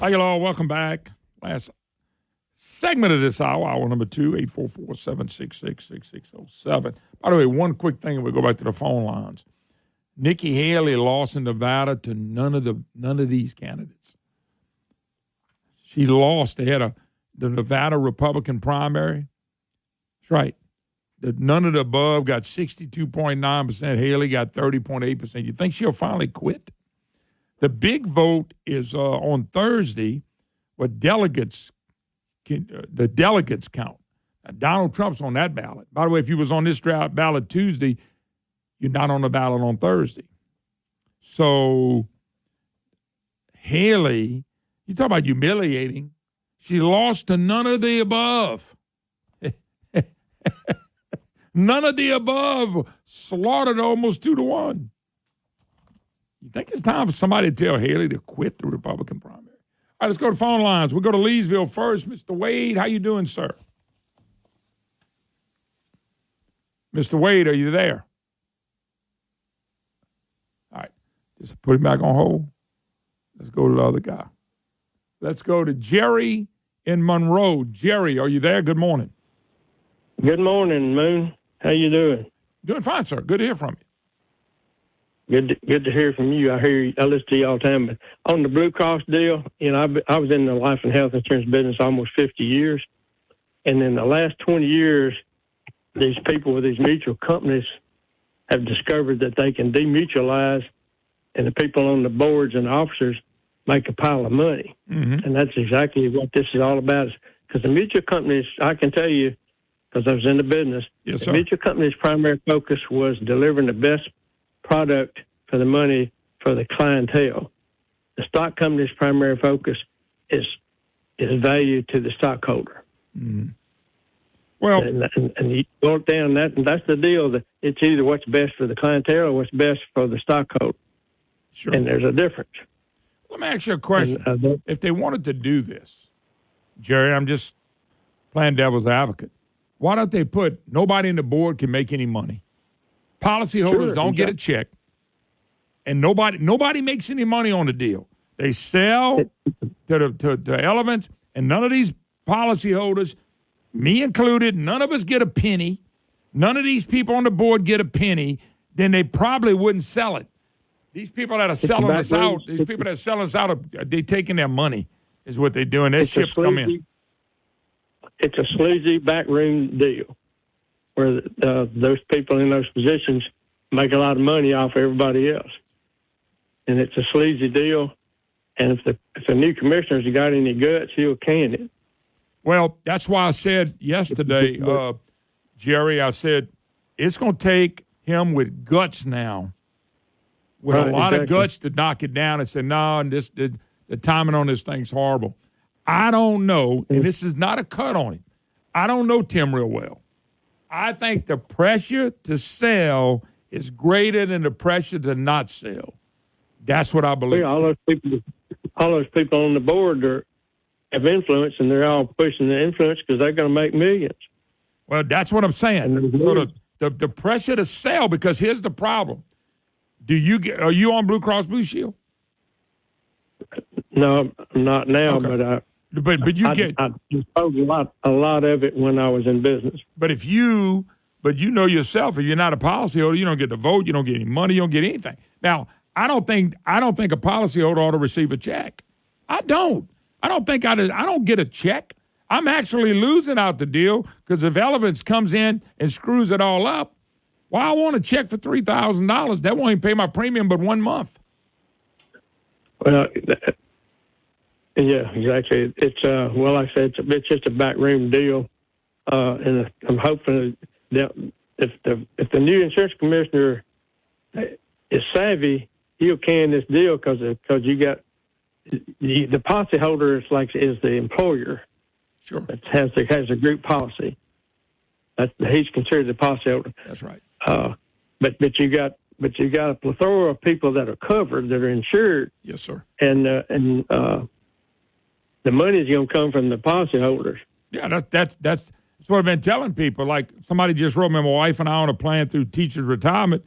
Hi, y'all. Welcome back. Last segment of this hour, hour number 2, 844-766-6607. By the way, one quick thing, and we'll go back to the phone lines. Nikki Haley lost in Nevada to none of these candidates. She lost. They had the Nevada Republican primary. That's right. none of the above got 62.9%. Haley got 30.8%. You think she'll finally quit? The big vote is on Thursday, what the delegates count. Now, Donald Trump's on that ballot. By the way, if you was on this ballot Tuesday, you're not on the ballot on Thursday. So Haley, you talk about humiliating. She lost to none of the above. None of the above, slaughtered almost 2-1. You think it's time for somebody to tell Haley to quit the Republican primary? All right, let's go to phone lines. We'll go to Leesville first. Mr. Wade, how you doing, sir? Mr. Wade, are you there? All right, just put him back on hold. Let's go to the other guy. Let's go to Jerry in Monroe. Jerry, are you there? Good morning. Good morning, Moon. How you doing? Doing fine, sir. Good to hear from you. Good to hear from you. I listen to you all the time. But on the Blue Cross deal, I was in the life and health insurance business almost 50 years, and in the last 20 years, these people with these mutual companies have discovered that they can demutualize, and the people on the boards and officers make a pile of money. Mm-hmm. And that's exactly what this is all about. Because the mutual companies, I can tell you, because I was in the business, yes, the mutual company's primary focus was delivering the best product for the money for the clientele. The stock company's primary focus is value to the stockholder. Mm-hmm. Well, and you go down that, and that's the deal. That it's either what's best for the clientele or what's best for the stockholder. Sure. And there's a difference. Let me ask you a question. If they wanted to do this, Jerry, I'm just playing devil's advocate. Why don't they put nobody in the board can make any money? Policyholders don't get a check, and nobody makes any money on the deal. They sell to Elements, and none of these policyholders, me included, none of us get a penny. None of these people on the board get a penny. Then they probably wouldn't sell it. These people that are selling us out, they taking their money is what they're doing. Their ships come in. It's a sleazy backroom deal where those people in those positions make a lot of money off everybody else. And it's a sleazy deal. And if the new commissioner's got any guts, he'll can it. Well, that's why I said yesterday, Jerry, I said, it's going to take him with guts now, with a lot of guts to knock it down and say, no, and the timing on this thing's horrible. I don't know, and this is not a cut on him. I don't know Tim real well. I think the pressure to sell is greater than the pressure to not sell. That's what I believe. Yeah, all those people on the board have influence, and they're all pushing the influence because they're going to make millions. Well, that's what I'm saying. So the pressure to sell, because here's the problem. Are you on Blue Cross Blue Shield? No, I'm not now, okay. But you get I disposed a lot of it when I was in business. But you know yourself, if you're not a policyholder, you don't get to vote, you don't get any money, you don't get anything. Now, I don't think a policyholder ought to receive a check. I don't get a check. I'm actually losing out the deal because if Elements comes in and screws it all up, well, I want a check for $3,000. That won't even pay my premium but 1 month. Well, yeah, exactly. It's like I said, it's just a backroom deal, and I'm hoping that if the new insurance commissioner is savvy, he'll can this deal because you got the policyholder is the employer. Sure, it has a group policy. He's considered the policyholder. That's right. But you got a plethora of people that are covered, that are insured. Yes, sir. And the money is going to come from the policyholders. Yeah, that's what I've been telling people. Like somebody just wrote me, my wife and I on a plan through teachers' retirement.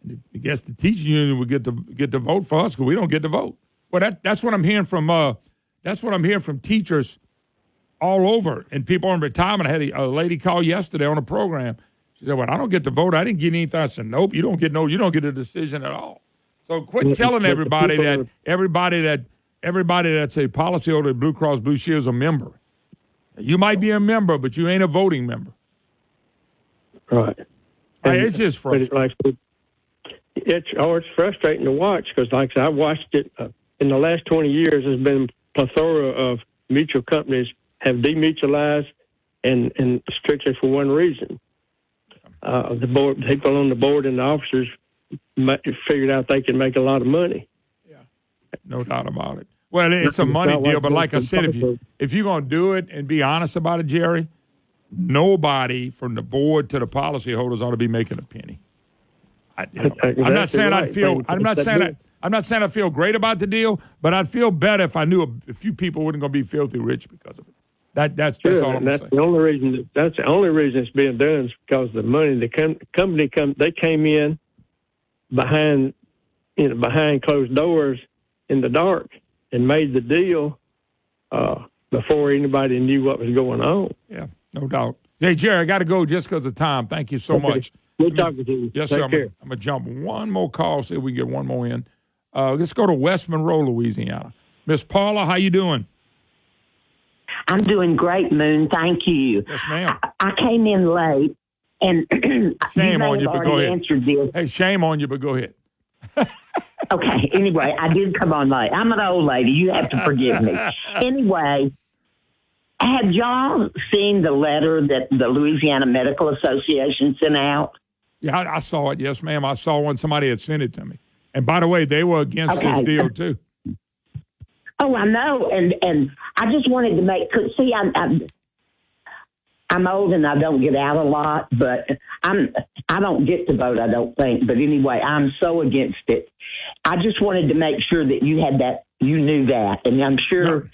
I guess the teachers union would get to vote for us because we don't get to vote. Well, that's what I'm hearing from. That's what I'm hearing from teachers all over and people in retirement. I had a lady call yesterday on a program. She said, "Well, I don't get to vote. I didn't get anything." I said, "Nope, you don't get a decision at all." So quit telling everybody that everybody that's a policyholder at Blue Cross Blue Shield is a member. You might be a member, but you ain't a voting member. Right. It's just frustrating. It's frustrating to watch because, like I said, I watched it in the last 20 years. There's been a plethora of mutual companies have demutualized, and strictly for one reason. The board, people on the board and the officers figured out they could make a lot of money. Yeah, no doubt about it. Well, it's a money deal, but like I said, if you're going to do it and be honest about it, Jerry, nobody from the board to the policyholders ought to be making a penny. I'm not saying I feel. I'm not saying I feel great about the deal, but I'd feel better if I knew a few people weren't going to be filthy rich because of it. That's all I'm saying. The only reason. That's the only reason it's being done is because the money. The company they came in behind closed doors in the dark and made the deal before anybody knew what was going on. Yeah, no doubt. Hey, Jerry, I got to go just because of time. Thank you so much. Good talking to you. Yes, Take sir. I'm going to jump one more call, see if we can get one more in. Let's go to West Monroe, Louisiana. Miss Paula, how you doing? I'm doing great, Moon. Thank you. Yes, ma'am. I came in late, and shame on you, but go ahead. This. Hey, shame on you, but go ahead. Okay. Anyway, I did come on late. I'm an old lady. You have to forgive me. Anyway, have y'all seen the letter that the Louisiana Medical Association sent out? Yeah, I saw it. Yes, ma'am. I saw one. Somebody had sent it to me. And by the way, they were against this deal too. Oh, I know, and I just wanted to make. See, I'm old and I don't get out a lot, but I don't get to vote. I don't think. But anyway, I'm so against it. I just wanted to make sure that you had that. You knew that, and I'm sure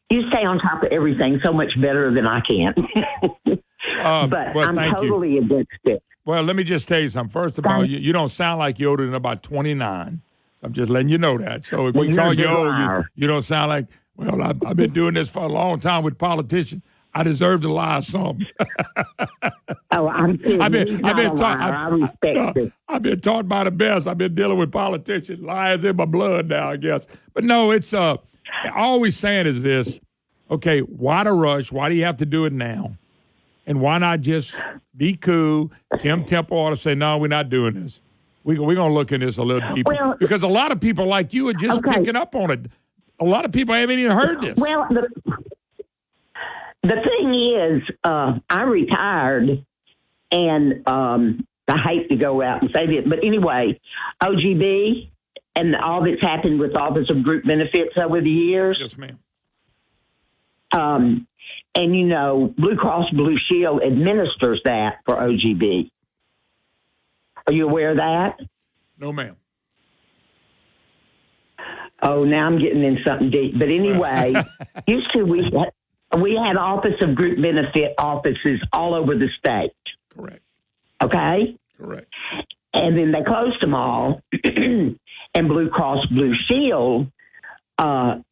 you stay on top of everything so much better than I can. But I'm totally against it. Well, let me just tell you something. First of all, you don't sound like you're older than about 29. So I'm just letting you know that. So if we call you old, you don't sound like, well, I've been doing this for a long time with politicians. I deserve to lie some. I'm kidding. I've been taught. I respect it. I've been taught by the best. I've been dealing with politicians. Lies in my blood now, I guess. But no, it's all we're saying is this. Okay, why the rush? Why do you have to do it now? And why not just be cool? Tim Temple ought to say, no, we're not doing this. We're going to look at this a little deeper. Well, because a lot of people like you are just picking up on it. A lot of people haven't even heard this. Well, the thing is, I retired, and I hate to go out and say this, but anyway, OGB and all that's happened with Office of Group Benefits over the years. Yes, ma'am. And, you know, Blue Cross Blue Shield administers that for OGB. Are you aware of that? No, ma'am. Oh, now I'm getting in something deep. But anyway, used to we had Office of Group Benefit offices all over the state. Correct. Okay? Correct. And then they closed them all. And Blue Cross Blue Shield, the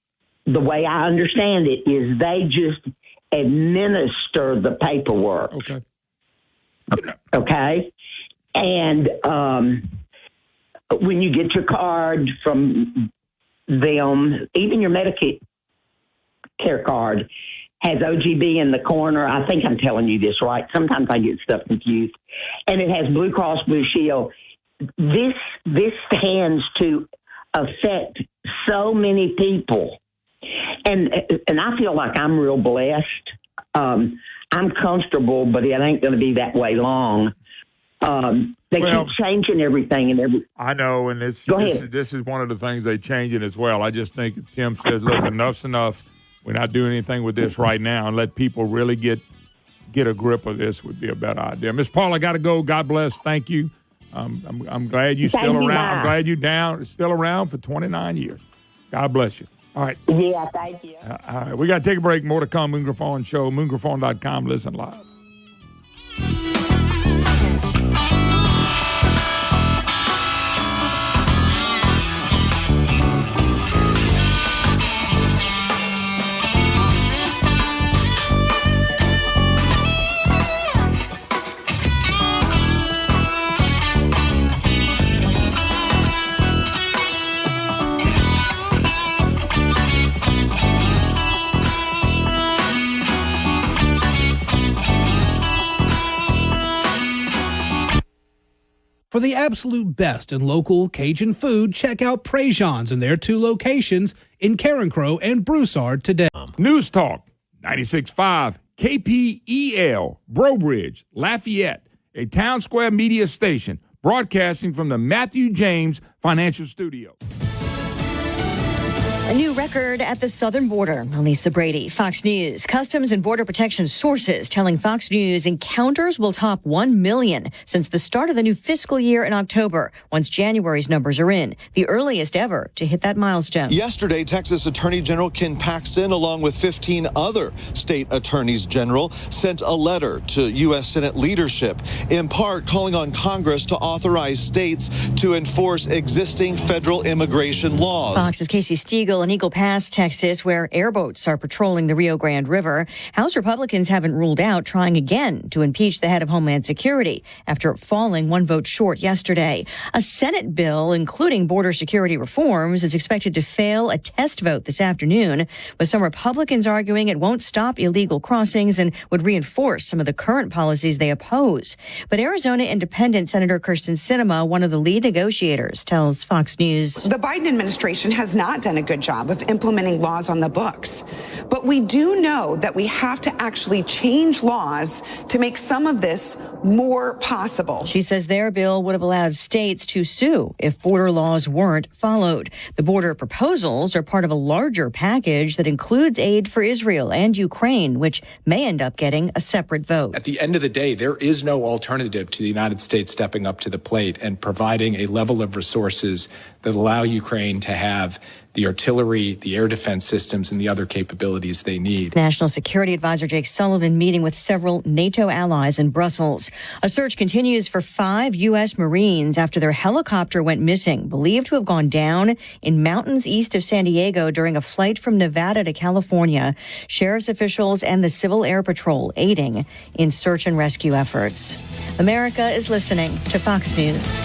way I understand it, is they just administer the paperwork. Okay. Okay? And when you get your card from them, even your Medicare card has OGB in the corner. I think I'm telling you this right. Sometimes I get stuff confused. And it has Blue Cross Blue Shield. This stands to affect so many people. And I feel like I'm real blessed. I'm comfortable, but it ain't going to be that way long. They keep changing everything and I know, and this is one of the things they changing as well. I just think Tim says, look, enough's enough. We're not doing anything with this right now, and let people really get a grip of this would be a better idea. Miss Paul, I got to go. God bless. Thank you. I'm glad you're still around. I'm glad you're still around for 29 years. God bless you. All right. Yeah, thank you. All right. We got to take a break. More to come. Moon Griffon Show, moongriffon.com. Listen live. For the absolute best in local Cajun food, check out Prejean's in their 2 locations in Carencro and Broussard today. News Talk 96.5 KPEL, Brobridge, Lafayette, a Town Square media station broadcasting from the Matthew James Financial Studio. A new record at the southern border. Lisa Brady, Fox News. Customs and Border Protection sources telling Fox News encounters will top 1 million since the start of the new fiscal year in October, once January's numbers are in, the earliest ever to hit that milestone. Yesterday, Texas Attorney General Ken Paxton, along with 15 other state attorneys general, sent a letter to U.S. Senate leadership, in part calling on Congress to authorize states to enforce existing federal immigration laws. Fox's Casey Stiegel in Eagle Pass, Texas, where airboats are patrolling the Rio Grande River. House Republicans haven't ruled out trying again to impeach the head of Homeland Security after falling 1 vote short yesterday. A Senate bill, including border security reforms, is expected to fail a test vote this afternoon, with some Republicans arguing it won't stop illegal crossings and would reinforce some of the current policies they oppose. But Arizona Independent Senator Kyrsten Sinema, one of the lead negotiators, tells Fox News. The Biden administration has not done a good job of implementing laws on the books. But we do know that we have to actually change laws to make some of this more possible. She says their bill would have allowed states to sue if border laws weren't followed. The border proposals are part of a larger package that includes aid for Israel and Ukraine, which may end up getting a separate vote. At the end of the day, there is no alternative to the United States stepping up to the plate and providing a level of resources that allow Ukraine to have the artillery, the air defense systems, and the other capabilities they need. National Security Advisor Jake Sullivan meeting with several NATO allies in Brussels. A search continues for 5 U.S. Marines after their helicopter went missing, believed to have gone down in mountains east of San Diego during a flight from Nevada to California. Sheriff's officials and the Civil Air Patrol aiding in search and rescue efforts. America is listening to Fox News.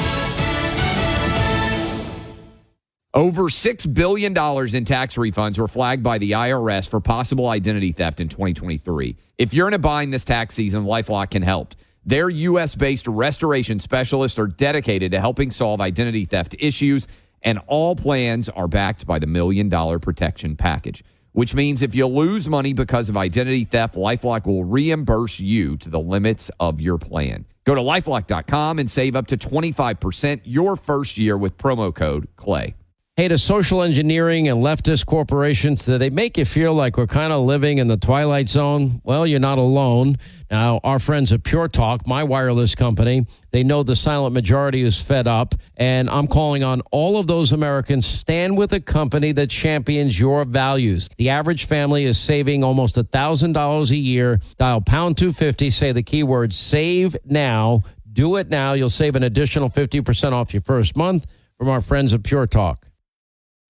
Over $6 billion in tax refunds were flagged by the IRS for possible identity theft in 2023. If you're in a bind this tax season, LifeLock can help. Their U.S.-based restoration specialists are dedicated to helping solve identity theft issues, and all plans are backed by the $1 Million Protection Package, which means if you lose money because of identity theft, LifeLock will reimburse you to the limits of your plan. Go to LifeLock.com and save up to 25% your first year with promo code CLAY. Hey, to social engineering and leftist corporations, do they make you feel like we're kind of living in the Twilight Zone? Well, you're not alone. Now, our friends at Pure Talk, my wireless company, they know the silent majority is fed up, and I'm calling on all of those Americans, stand with a company that champions your values. The average family is saving almost $1,000 a year. Dial pound 250, say the keyword SAVE NOW. Do it now. You'll save an additional 50% off your first month from our friends at Pure Talk.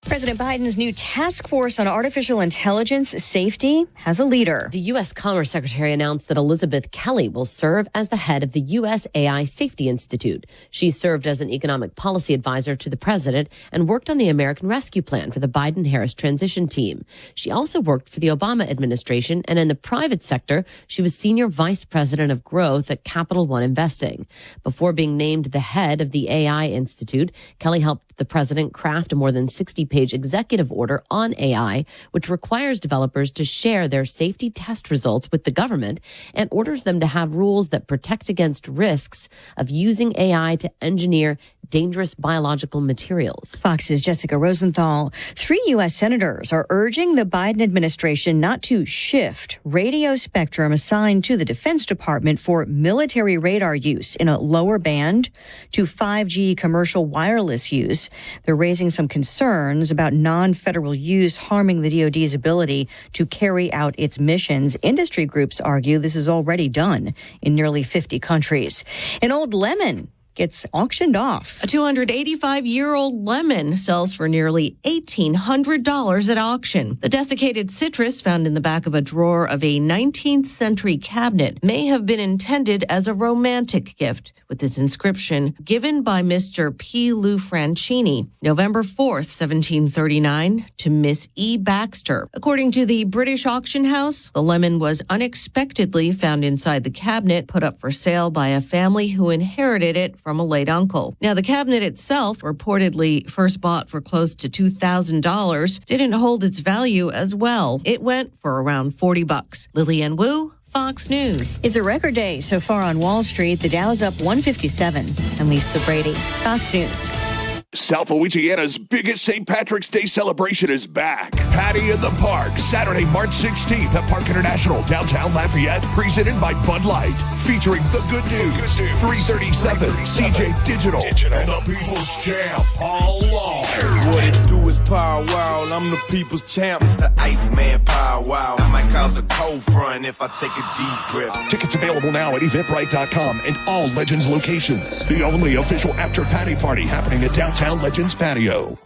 President Biden's new task force on artificial intelligence safety has a leader. The U.S. Commerce Secretary announced that Elizabeth Kelly will serve as the head of the U.S. AI Safety Institute. She served as an economic policy advisor to the president and worked on the American Rescue Plan for the Biden-Harris transition team. She also worked for the Obama administration, and in the private sector, she was senior vice president of growth at Capital One Investing. Before being named the head of the AI Institute, Kelly helped the president craft a more than 60-page executive order on AI, which requires developers to share their safety test results with the government and orders them to have rules that protect against risks of using AI to engineer dangerous biological materials. Fox's Jessica Rosenthal. 3 U.S. senators are urging the Biden administration not to shift radio spectrum assigned to the Defense Department for military radar use in a lower band to 5G commercial wireless use. They're raising some concerns about non-federal use harming the DoD's ability to carry out its missions. Industry groups argue this is already done in nearly 50 countries. An old lemon gets auctioned off. A 285-year-old lemon sells for nearly $1,800 at auction. The desiccated citrus found in the back of a drawer of a 19th century cabinet may have been intended as a romantic gift, with its inscription, given by Mr. P. Lou Franchini, November 4th, 1739, to Miss E. Baxter. According to the British auction house, the lemon was unexpectedly found inside the cabinet, put up for sale by a family who inherited it from a late uncle. Now, the cabinet itself, reportedly first bought for close to $2,000, didn't hold its value as well. It went for around $40. Lillian Wu, Fox News. It's a record day so far on Wall Street. The Dow's up 157. I'm Lisa Brady, Fox News. South Louisiana's biggest St. Patrick's Day celebration is back. Patty in the Park, Saturday, March 16th at Park International, downtown Lafayette, presented by Bud Light. Featuring The Good News, 337, DJ Digital, and the People's Champ, Paul Law. What it do is Power Wow, and I'm the People's Champ. It's the Iceman Power Wow. I might cause a cold front if I take a deep breath. Tickets available now at eventbrite.com and all Legends locations. The only official after Patty party happening at Downtown Legends Patio.